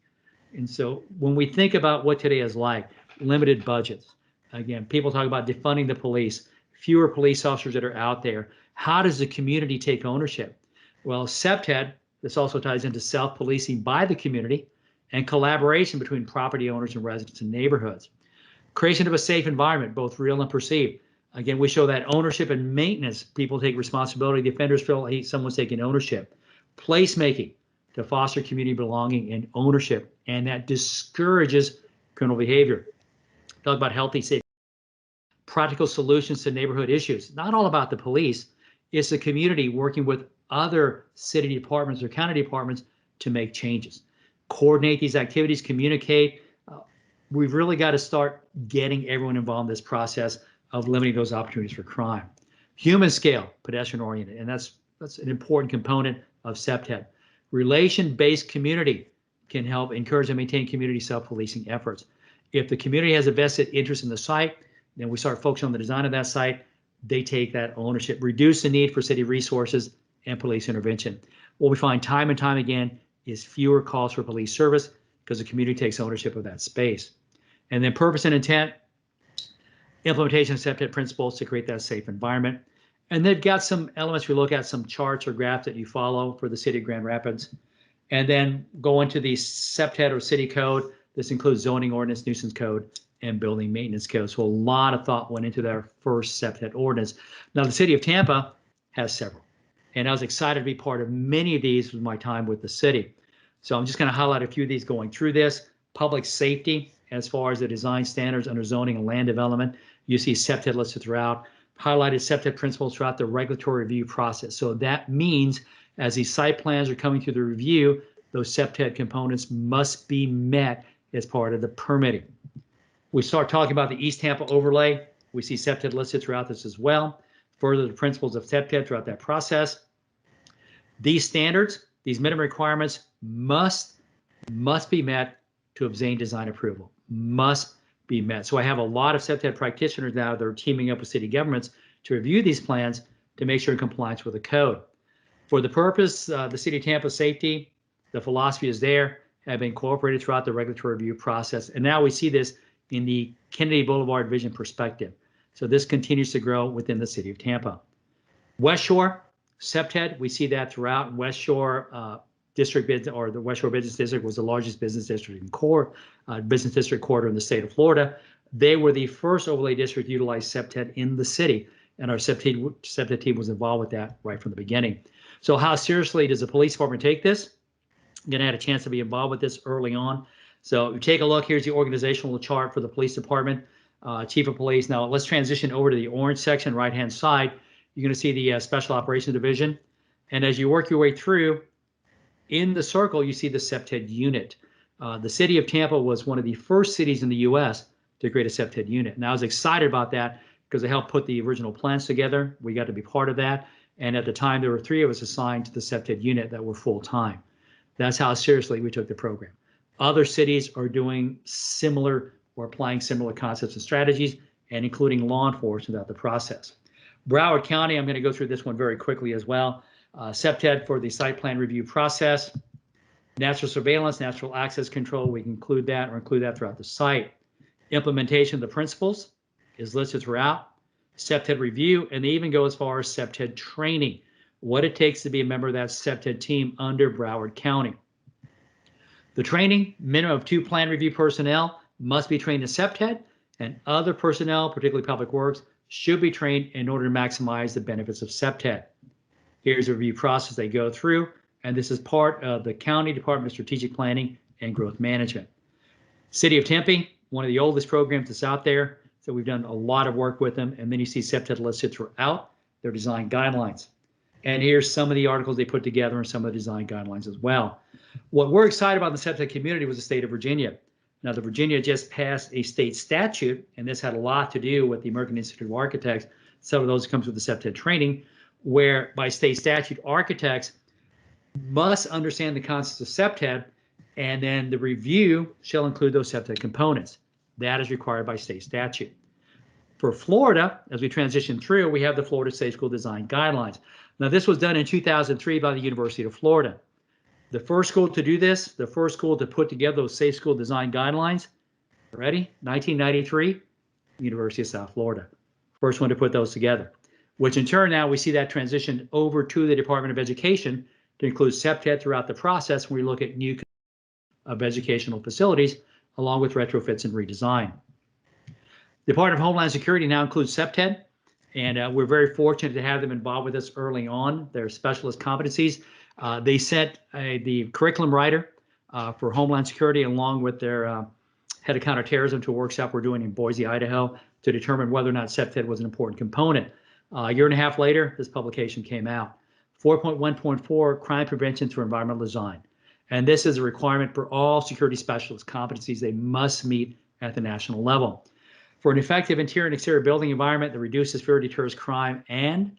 And so when we think about what today is like, limited budgets, again, people talk about defunding the police, fewer police officers that are out there. How does the community take ownership? Well, CPTED, this also ties into self-policing by the community and collaboration between property owners and residents in neighborhoods. Creation of a safe environment, both real and perceived. Again, we show that ownership and maintenance, people take responsibility. The offenders feel like someone's taking ownership. Placemaking to foster community belonging and ownership, and that discourages criminal behavior. Talk about healthy, safe, practical solutions to neighborhood issues. Not all about the police. It's the community working with other city departments or county departments to make changes. Coordinate these activities, communicate. We've really got to start getting everyone involved in this process of limiting those opportunities for crime. Human scale, pedestrian oriented, and that's an important component of CPTED. Relation-based community can help encourage and maintain community self-policing efforts. If the community has a vested interest in the site, then we start focusing on the design of that site. They take that ownership, reduce the need for city resources and police intervention. What we find time and time again is fewer calls for police service because the community takes ownership of that space. And then purpose and intent, implementation of CPTED principles to create that safe environment. And they've got some elements we look at, some charts or graphs that you follow for the city of Grand Rapids. And then go into the CPTED or city code. This includes zoning ordinance, nuisance code, and building maintenance code. So a lot of thought went into their first CPTED ordinance. Now the city of Tampa has several. And I was excited to be part of many of these with my time with the city. So I'm just going to highlight a few of these going through this. Public safety, as far as the design standards under zoning and land development, you see CPTED listed throughout. Highlighted CPTED principles throughout the regulatory review process. So that means as these site plans are coming through the review, those CPTED components must be met as part of the permitting. We start talking about the East Tampa overlay. We see CPTED listed throughout this as well. Further the principles of CPTED throughout that process. These standards, these minimum requirements must be met to obtain design approval. Must be met. So I have a lot of CPTED practitioners now that are teaming up with city governments to review these plans to make sure in compliance with the code. For the purpose, the city of Tampa safety, the philosophy is there, have been incorporated throughout the regulatory review process. And now we see this in the Kennedy Boulevard vision perspective. So this continues to grow within the city of Tampa. West Shore, CPTED, we see that throughout. West Shore District, or the West Shore Business District, was the largest business district business district quarter in the state of Florida. They were the first overlay district to utilize CPTED in the city, and our CPTED team was involved with that right from the beginning. So how seriously does the police department take this? I'm going to have a chance to be involved with this early on. So you take a look, here's the organizational chart for the police department, chief of police. Now let's transition over to the orange section, right-hand side. You're going to see the Special Operations Division. And as you work your way through, in the circle, you see the CPTED unit. The city of Tampa was one of the first cities in the U.S. to create a CPTED unit. And I was excited about that because it helped put the original plans together. We got to be part of that. And at the time, there were 3 of us assigned to the CPTED unit that were full-time. That's how seriously we took the program. Other cities are doing similar or applying similar concepts and strategies, and including law enforcement throughout the process. Broward County, I'm going to go through this one very quickly as well. CPTED for the site plan review process. Natural surveillance, natural access control, we can include that or include that throughout the site. Implementation of the principles is listed throughout. CPTED review, and they even go as far as CPTED training, what it takes to be a member of that CPTED team under Broward County. The training, minimum of 2 plan review personnel must be trained in CPTED, and other personnel, particularly public works, should be trained in order to maximize the benefits of CPTED. Here's a review process they go through, and this is part of the County Department of Strategic Planning and Growth Management. City of Tempe, one of the oldest programs that's out there, so we've done a lot of work with them, and then you see CPTED listed throughout their design guidelines. And here's some of the articles they put together and some of the design guidelines as well. What we're excited about in the CPTED community was the state of Virginia. Now, the Virginia just passed a state statute, and this had a lot to do with the American Institute of Architects. Some of those comes with the CPTED training, where by state statute, architects must understand the concepts of CPTED, and then the review shall include those CPTED components. That is required by state statute. For Florida, as we transition through, we have the Florida Safe School Design Guidelines. Now, this was done in 2003 by the University of Florida. The first school to do this, the first school to put together those Safe School Design Guidelines, ready? 1993, University of South Florida. First one to put those together, which in turn now we see that transition over to the Department of Education to include CPTED throughout the process when we look at new of educational facilities along with retrofits and redesign. The Department of Homeland Security now includes CPTED, and we're very fortunate to have them involved with us early on. Their specialist competencies. They sent the curriculum writer for Homeland Security along with their head of counterterrorism to a workshop we're doing in Boise, Idaho, to determine whether or not CPTED was an important component. A year and a half later, this publication came out. 4.1.4, crime prevention through environmental design. And this is a requirement for all security specialist competencies they must meet at the national level. For an effective interior and exterior building environment that reduces fear, deters crime and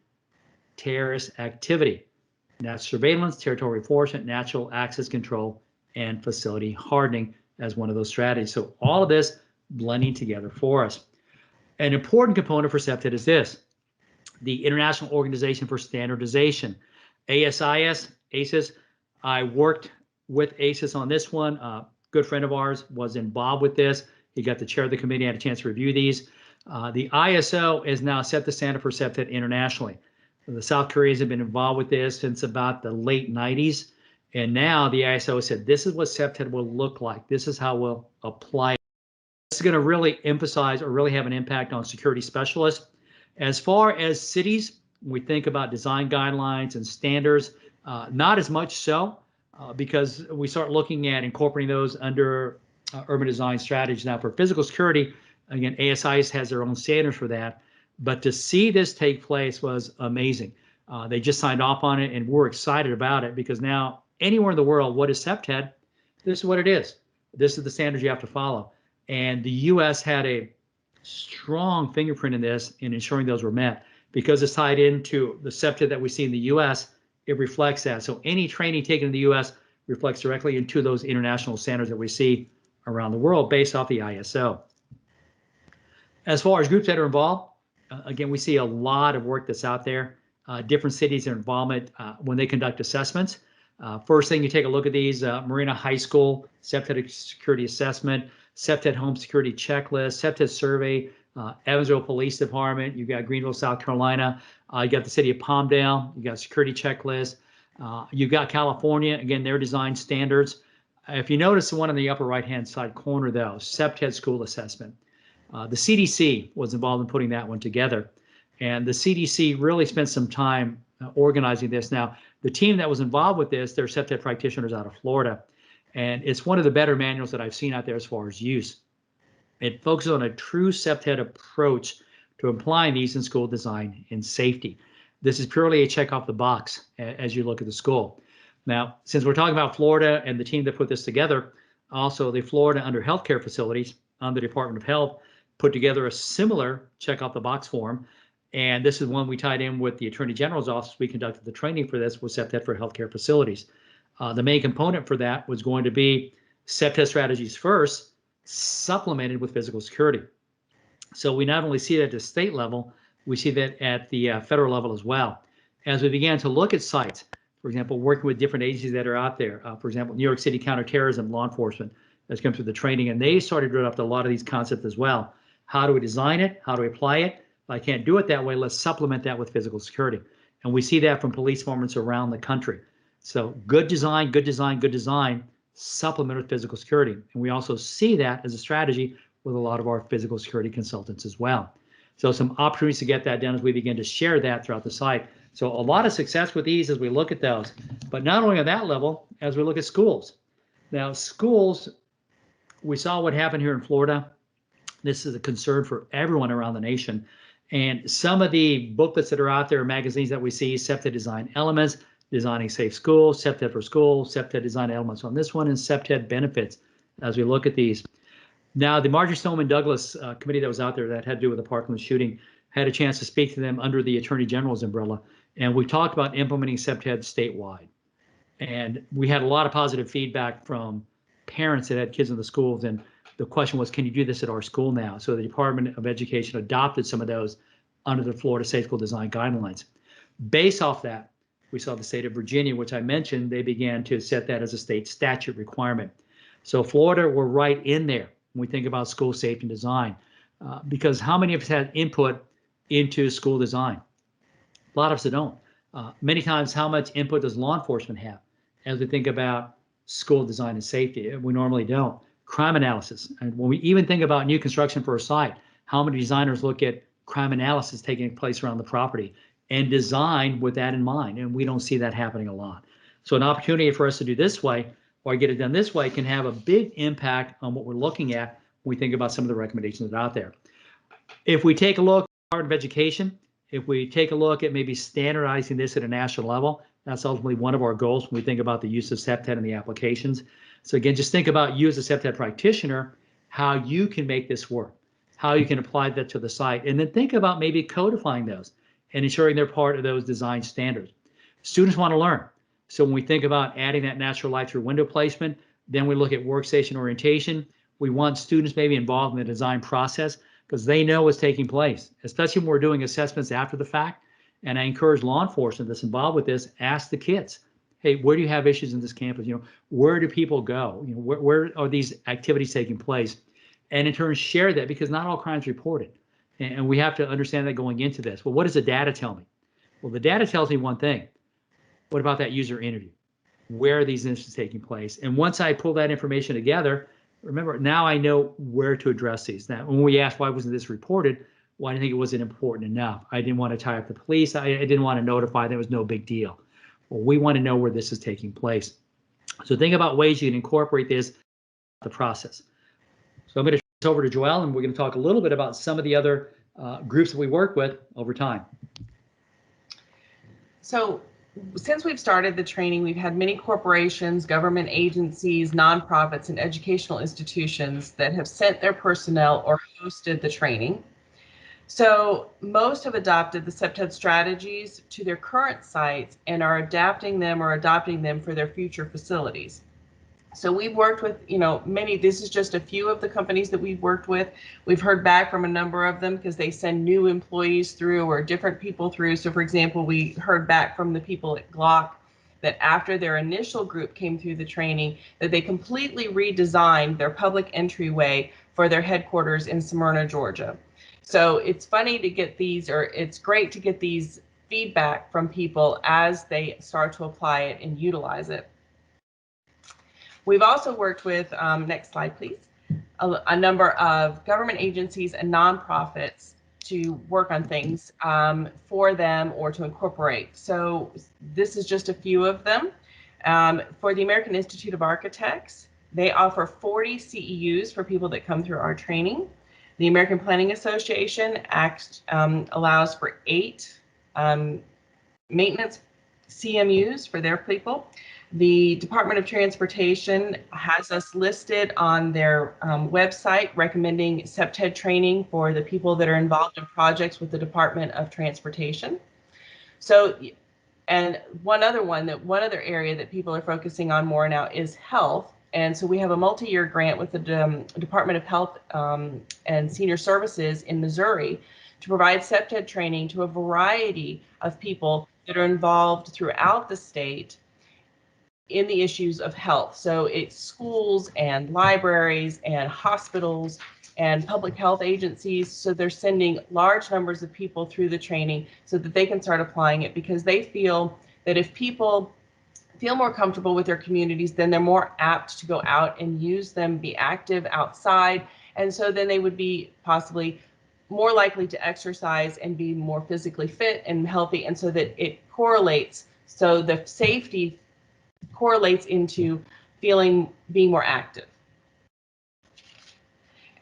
terrorist activity. And that's surveillance, territorial enforcement, natural access control, and facility hardening as one of those strategies. So all of this blending together for us. An important component for CPTED is this: the International Organization for Standardization, ASIS, ACES. I worked with ACES on this one. A good friend of ours was involved with this. He got the chair of the committee, had a chance to review these. The ISO has now set the standard for CPTED internationally. The South Koreans have been involved with this since about the late 90s. And now the ISO said, this is what CPTED will look like. This is how we'll apply it. This is going to really emphasize or really have an impact on security specialists. As far as cities, we think about design guidelines and standards, not as much so because we start looking at incorporating those under urban design strategies. Now for physical security, again, ASIS has their own standards for that, but to see this take place was amazing. They just signed off on it and we're excited about it because now anywhere in the world, what is CPTED? This is what it is. This is the standards you have to follow. And the US had a strong fingerprint in this in ensuring those were met because it's tied into the CPTED that we see in the US. It reflects that. So any training taken in the US reflects directly into those international standards that we see around the world based off the ISO. As far as groups that are involved, again, we see a lot of work that's out there. Different cities' involvement when they conduct assessments. First thing you take a look at these, Marina High School, CPTED Security Assessment, CPTED Home Security Checklist, CPTED Survey, Evansville Police Department, you've got Greenville, South Carolina, you got the city of Palmdale, you got Security Checklist, you've got California, again, their design standards. If you notice the one on the upper right-hand side corner though, CPTED School Assessment. The CDC was involved in putting that one together. And the CDC really spent some time organizing this. Now, the team that was involved with this, they're CPTED practitioners out of Florida. And it's one of the better manuals that I've seen out there as far as use. It focuses on a true CPTED approach to applying these in school design and safety. This is purely a check off the box as you look at the school. Now, since we're talking about Florida and the team that put this together, also the Florida under healthcare facilities under the Department of Health put together a similar check off the box form. And this is one we tied in with the Attorney General's office. We conducted the training for this with CPTED for healthcare facilities. The main component for that was going to be CPTED strategies first, supplemented with physical security. So we not only see that at the state level, we see that at the federal level as well. As we began to look at sites, for example, working with different agencies that are out there, for example, New York City counterterrorism law enforcement that's come through the training, and they started to adopt a lot of these concepts as well. How do we design it? How do we apply it? If I can't do it that way, let's supplement that with physical security. And we see that from police departments around the country. So good design, good design, good design, supplement with physical security. And we also see that as a strategy with a lot of our physical security consultants as well. So some opportunities to get that done as we begin to share that throughout the site. So a lot of success with these as we look at those, but not only on that level, as we look at schools. Now schools, we saw what happened here in Florida. This is a concern for everyone around the nation. And some of the booklets that are out there, magazines that we see, CPTED Design Elements, Designing Safe Schools, CPTED for Schools, CPTED Design Elements on this one, and CPTED Benefits as we look at these. Now, the Marjorie Stoneman Douglas committee that was out there that had to do with the Parkland shooting had a chance to speak to them under the Attorney General's umbrella. And we talked about implementing CPTED statewide. And we had a lot of positive feedback from parents that had kids in the schools. And The question was, can you do this at our school now? So the Department of Education adopted some of those under the Florida Safe School Design Guidelines. Based off that, we saw the state of Virginia, which I mentioned, they began to set that as a state statute requirement. So Florida, we're right in there when we think about school safety and design, because how many of us had input into school design? A lot of us don't. Many times, how much input does law enforcement have as we think about school design and safety? We normally don't. Crime analysis. And when we even think about new construction for a site, how many designers look at crime analysis taking place around the property and design with that in mind? And we don't see that happening a lot. So an opportunity for us to do this way or get it done this way can have a big impact on what we're looking at when we think about some of the recommendations that are out there. If we take a look at the Department of Education, if we take a look at maybe standardizing this at a national level, that's ultimately one of our goals when we think about the use of CPTED and the applications. So again, just think about you as a CPTED practitioner, how you can make this work, how you can apply that to the site, and then think about maybe codifying those and ensuring they're part of those design standards. Students want to learn. So when we think about adding that natural light through window placement, then we look at workstation orientation. We want students maybe involved in the design process because they know what's taking place, especially when we're doing assessments after the fact. And I encourage law enforcement that's involved with this, ask the kids, hey, where do you have issues in this campus? Where do people go? Where are these activities taking place? And in turn, share that, because not all crimes reported. And we have to understand that going into this. Well, what does the data tell me? Well, the data tells me one thing. What about that user interview? Where are these incidents taking place? And once I pull that information together, remember, now I know where to address these. Now, when we asked why wasn't this reported, well, I didn't think it wasn't important enough. I didn't want to tie up the police. I didn't want to notify there was no big deal. Well, we want to know where this is taking place. So think about ways you can incorporate this in the process. So I'm going to turn this over to Joelle, and we're going to talk a little bit about some of the other groups that we work with over time. So since we've started the training, we've had many corporations, government agencies, nonprofits, and educational institutions that have sent their personnel or hosted the training. So most have adopted the CPTED strategies to their current sites and are adapting them or adopting them for their future facilities. So we've worked with, many. This is just a few of the companies that we've worked with. We've heard back from a number of them because they send new employees through or different people through. So for example, we heard back from the people at Glock that after their initial group came through the training, that they completely redesigned their public entryway for their headquarters in Smyrna, Georgia. So it's funny to get these, or it's great to get these feedback from people as they start to apply it and utilize it. We've also worked with, next slide, please, a number of government agencies and nonprofits to work on things for them or to incorporate. So this is just a few of them. For the American Institute of Architects, they offer 40 CEUs for people that come through our training. The American Planning Association allows for 8 maintenance CMUs for their people. The Department of Transportation has us listed on their website recommending CPTED training for the people that are involved in projects with the Department of Transportation. So, and one other area that people are focusing on more now is health. And so we have a multi-year grant with the Department of Health and Senior Services in Missouri to provide CPTED training to a variety of people that are involved throughout the state in the issues of health. So it's schools and libraries and hospitals and public health agencies. So they're sending large numbers of people through the training so that they can start applying it, because they feel that if people feel more comfortable with their communities, then they're more apt to go out and use them, be active outside. And so then they would be possibly more likely to exercise and be more physically fit and healthy. And so that it correlates. So the safety correlates into being more active.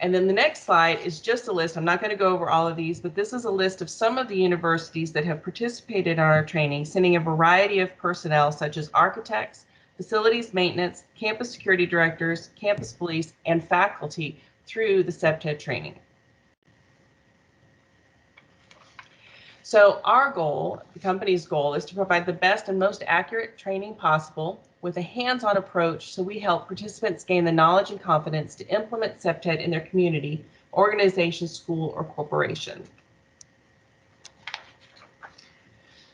And then the next slide is just a list. I'm not going to go over all of these, but this is a list of some of the universities that have participated in our training, sending a variety of personnel such as architects, facilities maintenance, campus security directors, campus police, and faculty through the CPTED training. So our goal, the company's goal, is to provide the best and most accurate training possible with a hands-on approach, so we help participants gain the knowledge and confidence to implement CPTED in their community, organization, school, or corporation.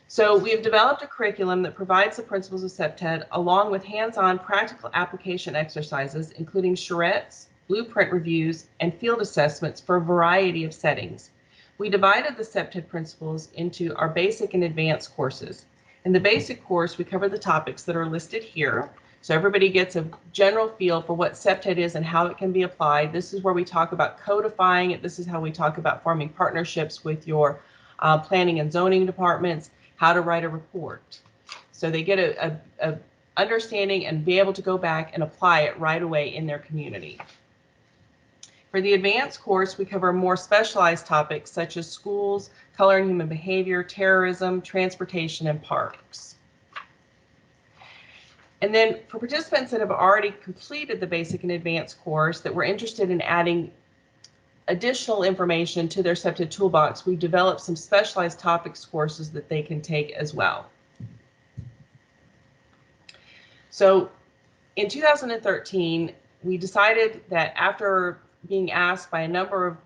So we have developed a curriculum that provides the principles of CPTED along with hands-on practical application exercises, including charrettes, blueprint reviews, and field assessments for a variety of settings. We divided the CPTED principles into our basic and advanced courses. In the basic course, we cover the topics that are listed here. So everybody gets a general feel for what CPTED is and how it can be applied. This is where we talk about codifying it. This is how we talk about forming partnerships with your planning and zoning departments, how to write a report. So they get a understanding and be able to go back and apply it right away in their community. For the advanced course, we cover more specialized topics such as schools, color and human behavior, terrorism, transportation, and parks. And then for participants that have already completed the basic and advanced course that were interested in adding additional information to their CPTED toolbox, we've developed some specialized topics courses that they can take as well. So in 2013, we decided that after being asked by a number of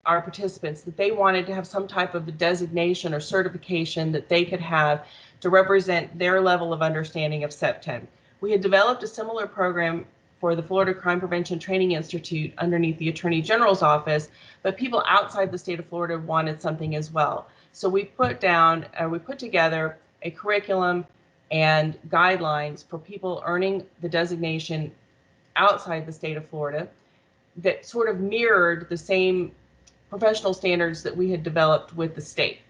our participants that they wanted to have some type of a designation or certification that they could have to represent their level of understanding of CPTED. We had developed a similar program for the Florida Crime Prevention Training Institute underneath the Attorney General's office, but people outside the state of Florida wanted something as well. So we put together a curriculum and guidelines for people earning the designation outside the state of Florida that sort of mirrored the same professional standards that we had developed with the state.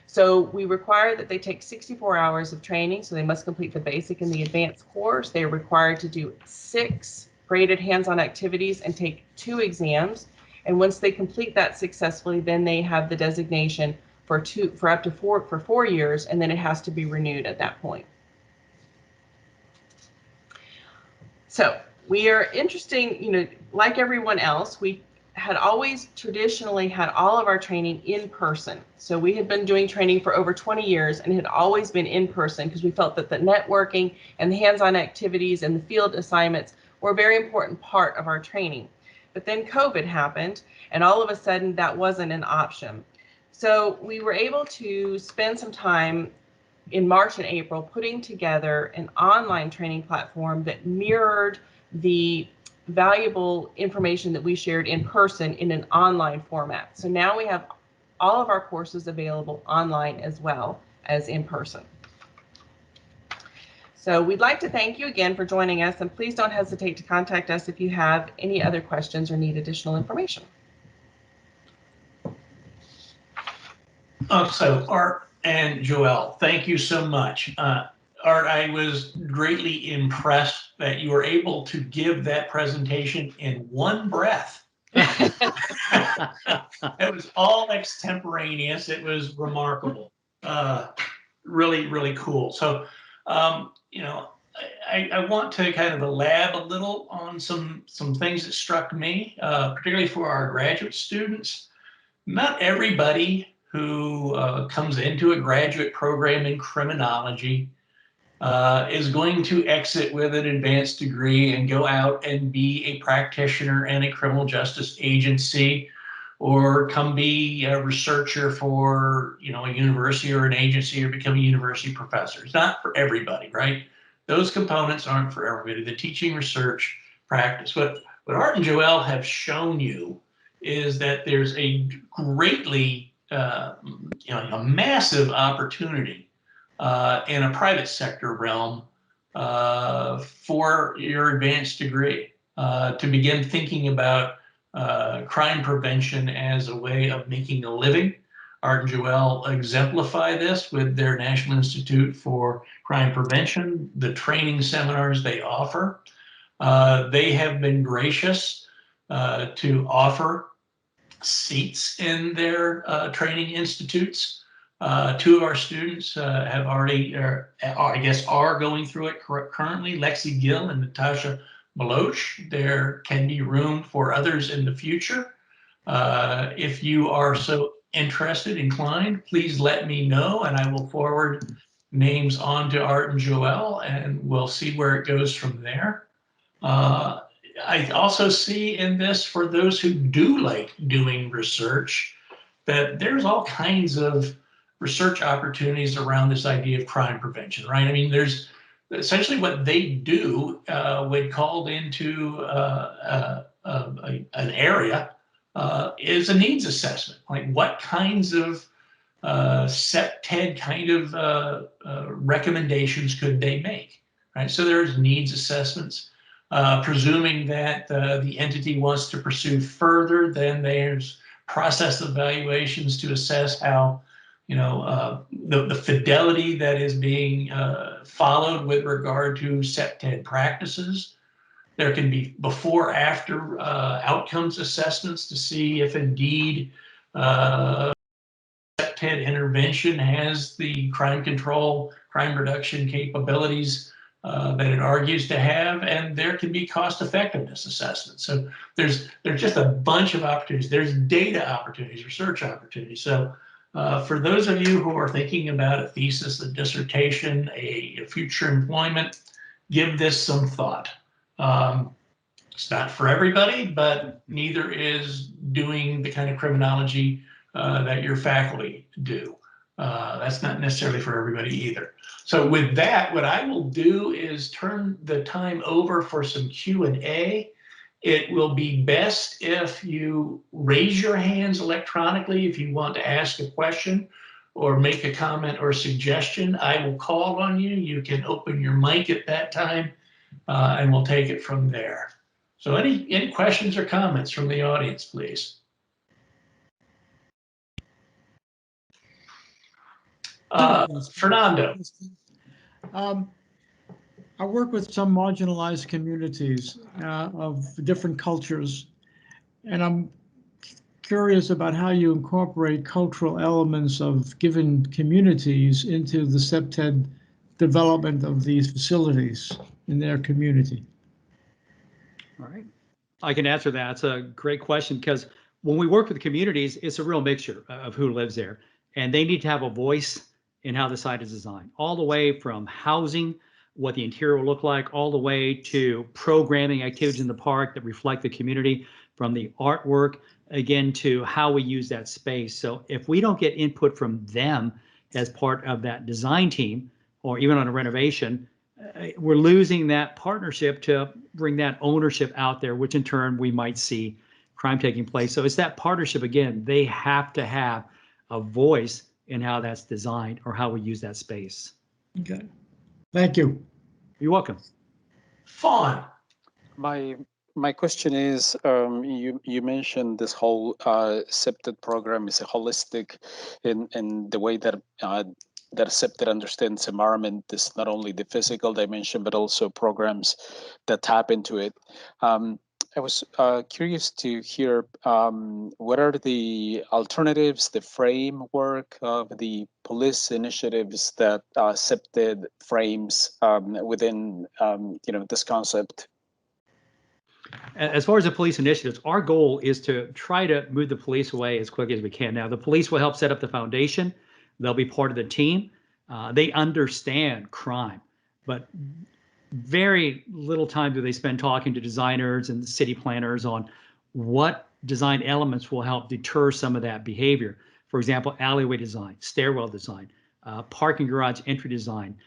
So we require that they take 64 hours of training, so they must complete the basic and the advanced course. They are required to do 6 graded hands-on activities and take 2 exams. And once they complete that successfully, then they have the designation for up to 4 years, and then it has to be renewed at that point. So we are interesting, like everyone else, we had always traditionally had all of our training in person. So we had been doing training for over 20 years and had always been in person because we felt that the networking and the hands-on activities and the field assignments were a very important part of our training. But then COVID happened, and all of a sudden that wasn't an option. So we were able to spend some time in March and April putting together an online training platform that mirrored the valuable information that we shared in person in an online format. So now we have all of our courses available online as well as in person. So we'd like to thank you again for joining us, and please don't hesitate to contact us if you have any other questions or need additional information. So Art and Joelle, thank you so much. Art, I was greatly impressed that you were able to give that presentation in one breath. It was all extemporaneous. It was remarkable. Really, really cool. So, I want to kind of elab a little on some things that struck me, particularly for our graduate students. Not everybody who comes into a graduate program in criminology is going to exit with an advanced degree and go out and be a practitioner in a criminal justice agency, or come be a researcher for a university or an agency, or become a university professor. It's not for everybody, right? Those components aren't for everybody. The teaching, research, practice. What Art and Joelle have shown you is that there's a greatly, a massive opportunity in a private sector realm for your advanced degree to begin thinking about crime prevention as a way of making a living. Art and Joelle exemplify this with their National Institute for Crime Prevention, the training seminars they offer. They have been gracious to offer seats in their training institutes. 2 of our students have already, are going through it currently, Lexi Gill and Natasha Maloch. There can be room for others in the future if you are so interested, inclined, please let me know, and I will forward names on to Art and Joelle, and we'll see where it goes from there. I also see in this, for those who do like doing research, that there's all kinds of research opportunities around this idea of crime prevention, right? I mean, there's essentially what they do when called into an area is a needs assessment. Like, what kinds of CPTED kind of recommendations could they make, right? So there's needs assessments. Presuming that the entity wants to pursue further, then there's process evaluations to assess how, you know, the fidelity that is being followed with regard to CPTED practices. There can be before-after outcomes assessments to see if indeed CPTED intervention has the crime control, crime reduction capabilities that it argues to have, and there can be cost effectiveness assessments. So there's just a bunch of opportunities. There's data opportunities, research opportunities. So for those of you who are thinking about a thesis, a dissertation, a future employment, give this some thought. It's not for everybody, but neither is doing the kind of criminology that your faculty do. That's not necessarily for everybody either. So with that, what I will do is turn the time over for some Q&A. It will be best if you raise your hands electronically if you want to ask a question or make a comment or suggestion. I will call on you. You can open your mic at that time, and we'll take it from there. So any questions or comments from the audience, please? Fernando. I work with some marginalized communities of different cultures, and I'm curious about how you incorporate cultural elements of given communities into the CPTED development of these facilities in their community. All right, I can answer that. It's a great question, because when we work with communities, it's a real mixture of who lives there, and they need to have a voice in how the site is designed, all the way from housing, what the interior will look like, all the way to programming activities in the park that reflect the community, from the artwork, again, to how we use that space. So if we don't get input from them as part of that design team, or even on a renovation, we're losing that partnership to bring that ownership out there, which in turn we might see crime taking place. So it's that partnership again. They have to have a voice in how that's designed or how we use that space. Okay, thank you. You're welcome. Fawn. My question is, you mentioned this whole CPTED program is a holistic in the way that that CPTED understands environment is not only the physical dimension, but also programs that tap into it. I was curious to hear what are the alternatives, the framework of the police initiatives that CPTED frames within this concept. As far as the police initiatives, our goal is to try to move the police away as quickly as we can. Now, the police will help set up the foundation. They'll be part of the team. They understand crime, but very little time do they spend talking to designers and city planners on what design elements will help deter some of that behavior. For example, alleyway design, stairwell design, parking garage entry design.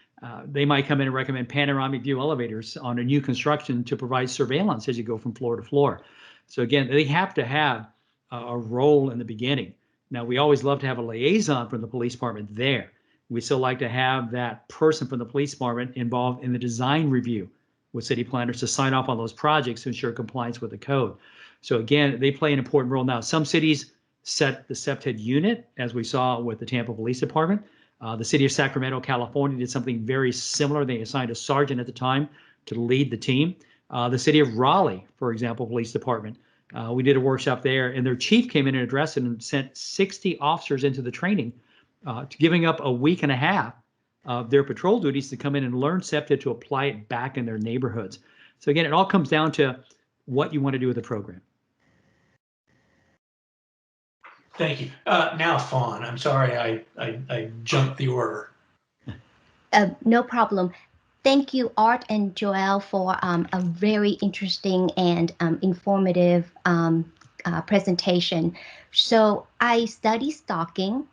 They might come in and recommend panoramic view elevators on a new construction to provide surveillance as you go from floor to floor. So again, they have to have a role in the beginning. Now, we always love to have a liaison from the police department there. We still like to have that person from the police department involved in the design review with city planners to sign off on those projects to ensure compliance with the code. So again, they play an important role. Now, some cities set the CPTED unit, as we saw with the Tampa Police Department. The city of Sacramento, California did something very similar. They assigned a sergeant at the time to lead the team. The city of Raleigh, for example, police department, we did a workshop there, and their chief came in and addressed it and sent 60 officers into the training, giving up a week and a half of their patrol duties to come in and learn CPTED to apply it back in their neighborhoods. So again, it all comes down to what you want to do with the program. Thank you. Now, Fawn, I'm sorry I jumped the order. No problem. Thank you, Art and Joelle, for a very interesting and informative presentation. So I study stalking,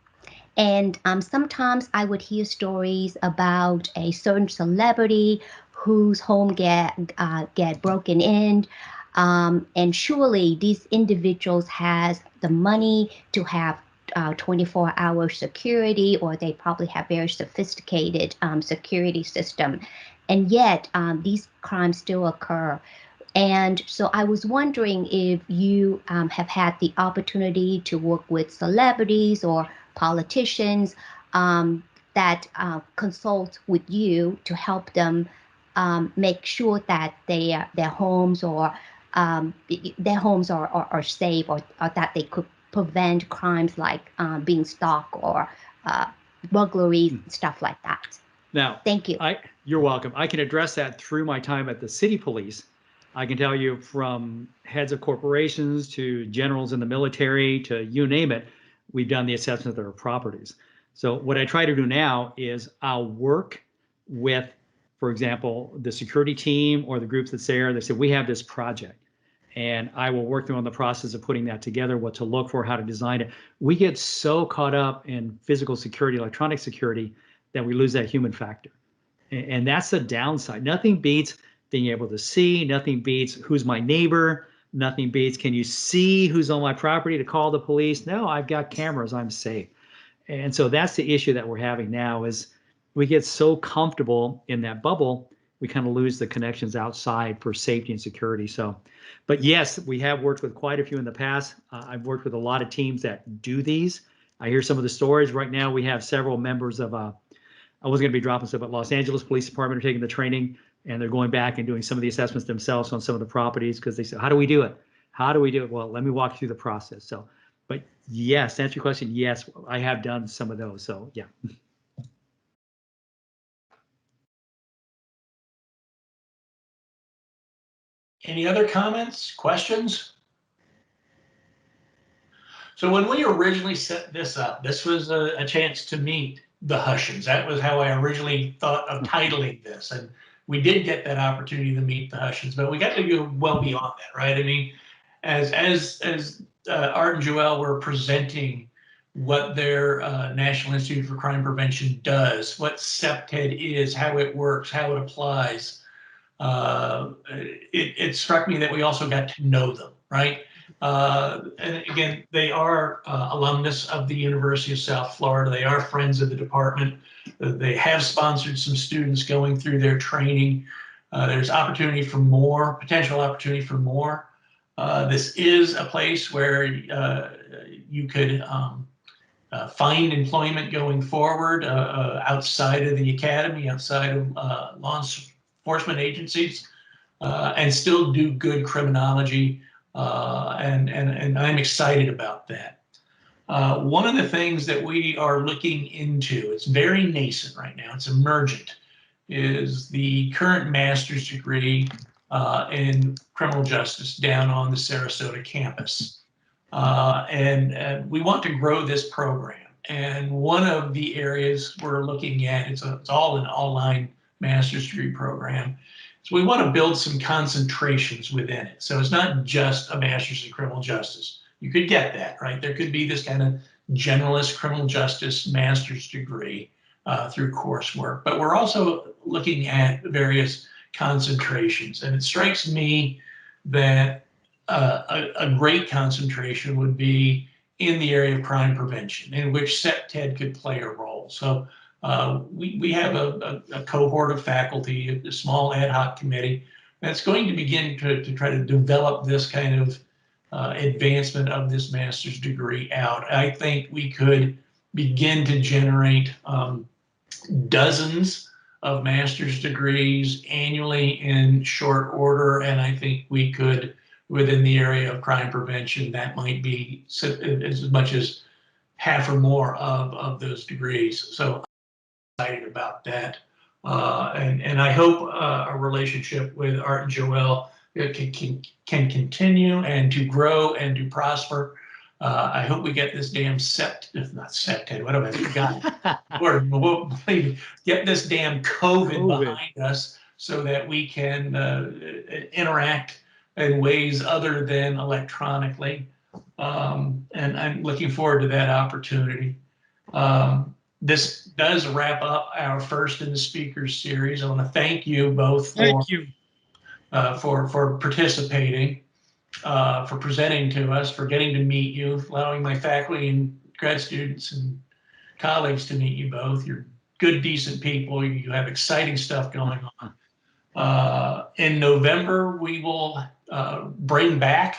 and sometimes I would hear stories about a certain celebrity whose home get broken in. And surely these individuals has the money to have 24-hour security, or they probably have very sophisticated security system. And yet these crimes still occur. And so I was wondering if you have had the opportunity to work with celebrities or politicians that consult with you to help them make sure that their homes or are safe, or that they could prevent crimes like being stalked or burglary, stuff like that. Now, Thank you. You're welcome. I can address that through my time at the city police. I can tell you, from heads of corporations to generals in the military to you name it, we've done the assessment of their properties. So what I try to do now is I'll work with, for example, the security team or the groups that's there. They say, we have this project, and I will work them on the process of putting that together, what to look for, how to design it. We get so caught up in physical security, electronic security, that we lose that human factor. And that's the downside. Nothing beats being able to see, nothing beats who's my neighbor, nothing beats can you see who's on my property to call the police. No, I've got cameras, I'm safe. And so that's the issue that we're having now, is we get so comfortable in that bubble, we kind of lose the connections outside for safety and security. So, but yes, we have worked with quite a few in the past. I've worked with a lot of teams that do these. I hear some of the stories. Right now we have several members of I wasn't going to be dropping stuff, but Los Angeles Police Department are taking the training, and they're going back and doing some of the assessments themselves on some of the properties, because they said, how do we do it? How do we do it? Well, let me walk you through the process. So, but yes, to answer your question, yes, I have done some of those. So yeah. Any other comments, questions? So when we originally set this up, this was a chance to meet the Hushins. That was how I originally thought of titling this. And we did get that opportunity to meet the Hushins, but we got to go well beyond that, right? I mean, as Art and Joelle were presenting what their National Institute for Crime Prevention does, what CPTED is, how it works, how it applies, it struck me that we also got to know them, right? And again, they are alumnus of the University of South Florida. They are friends of the department. They have sponsored some students going through their training. There's opportunity for more, potential opportunity for more. This is a place where you could find employment going forward outside of the academy, outside of law enforcement agencies, and still do good criminology. And I'm excited about that. One of the things that we are looking into, it's very nascent right now, it's emergent, is the current master's degree in criminal justice down on the Sarasota campus. And we want to grow this program. And one of the areas we're looking at, it's all an online master's degree program. So we want to build some concentrations within it. So it's not just a master's in criminal justice. You could get that, right? There could be this kind of generalist criminal justice master's degree through coursework. But we're also looking at various concentrations. And it strikes me that a great concentration would be in the area of crime prevention, in which CPTED could play a role. So we have a cohort of faculty, a small ad hoc committee that's going to begin to try to develop this kind of advancement of this master's degree out. I think we could begin to generate dozens of master's degrees annually in short order, and I think we could, within the area of crime prevention, that might be as much as half or more of those degrees. So I'm excited about that. And I hope a relationship with Art and Joelle can continue and to grow and to prosper. I hope we get this damn not septed, what have I forgotten? Or we'll get this damn COVID behind us so that we can interact in ways other than electronically. And I'm looking forward to that opportunity. This does wrap up our first in the speakers series. I want to thank you both for participating, for presenting to us, for getting to meet you, allowing my faculty and grad students and colleagues to meet you both. You're good, decent people. You have exciting stuff going on. In November, we will bring back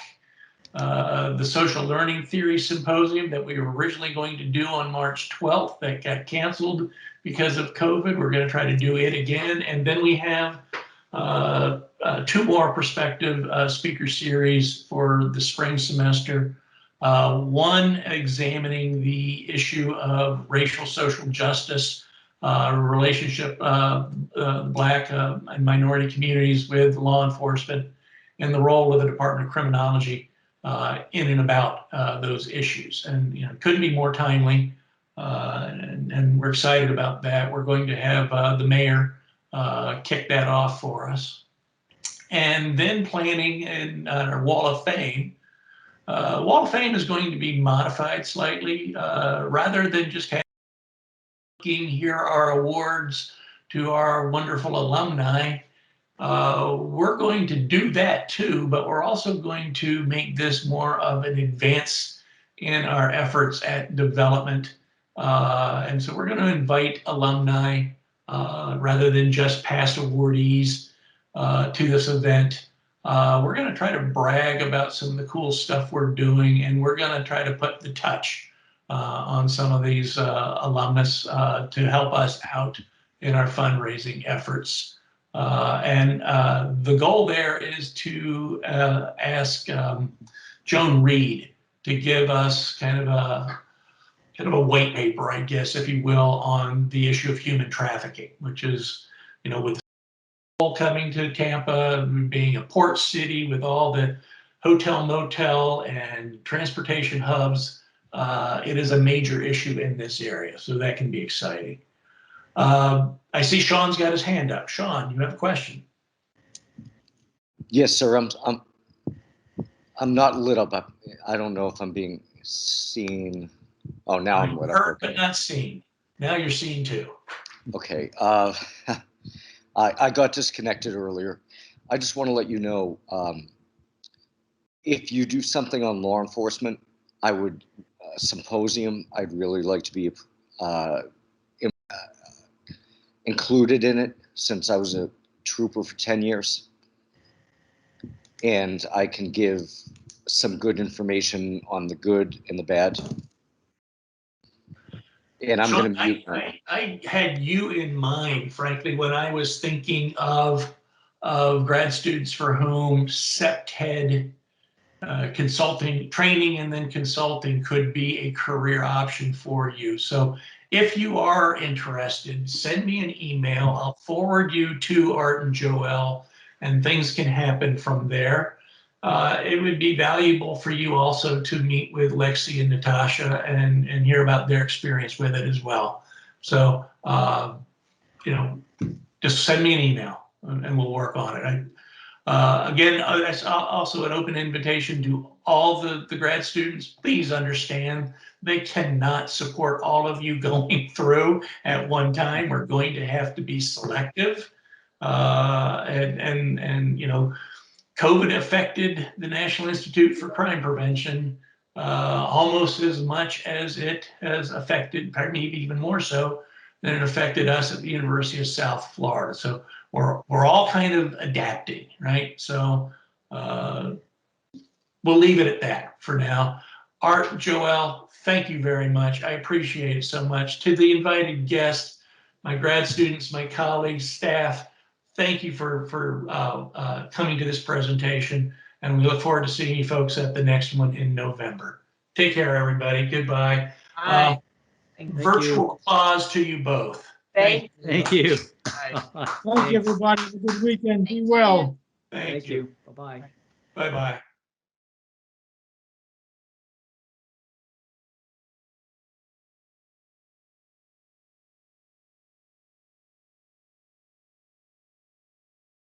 the Social Learning Theory Symposium that we were originally going to do on March 12th that got canceled because of COVID. We're going to try to do it again. And then we have 2 more prospective speaker series for the spring semester. One examining the issue of racial social justice, relationship Black and minority communities with law enforcement, and the role of the Department of Criminology in and about those issues. And couldn't be more timely, and we're excited about that. We're going to have the mayor kick that off for us. And then planning in our Wall of Fame. Wall of Fame is going to be modified slightly. Rather than just having here our awards to our wonderful alumni, we're going to do that too, but we're also going to make this more of an advance in our efforts at development. And so we're going to invite alumni rather than just past awardees to this event. We're going to try to brag about some of the cool stuff we're doing, and we're going to try to put the touch on some of these alumnus to help us out in our fundraising efforts. And the goal there is to ask Joan Reed to give us kind of a white paper, I guess, if you will, on the issue of human trafficking, which is, with coming to Tampa, being a port city with all the hotel, motel, and transportation hubs, it is a major issue in this area. So that can be exciting. I see Sean's got his hand up. Sean, you have a question? Yes, sir. I'm not lit up. I don't know if I'm being seen. Oh, now I'm lit up. Heard but not seen. Now you're seen too. Okay. I got disconnected earlier. I just want to let you know, if you do something on law enforcement, I would symposium. I'd really like to be included in it, since I was a trooper for 10 years. And I can give some good information on the good and the bad. And I'm going to mute. I had you in mind, frankly, when I was thinking of grad students for whom CPTED consulting, training, and then consulting could be a career option for you. So if you are interested, send me an email. I'll forward you to Art and Joelle, and things can happen from there. It would be valuable for you also to meet with Lexi and Natasha and hear about their experience with it as well. So, just send me an email and we'll work on it. Again, that's also an open invitation to all the grad students. Please understand they cannot support all of you going through at one time. We're going to have to be selective. COVID affected the National Institute for Crime Prevention almost as much as it has affected, maybe even more so than it affected us at the University of South Florida. So we're all kind of adapting, right? So we'll leave it at that for now. Art, Joelle, thank you very much. I appreciate it so much. To the invited guests, my grad students, my colleagues, staff, thank you for coming to this presentation, and we look forward to seeing you folks at the next one in November. Take care, everybody. Goodbye. Bye. Virtual applause to you both. Thank Thank you. Thank you, everybody. Have a good weekend. Be well. Thank you. Bye-bye. Bye-bye.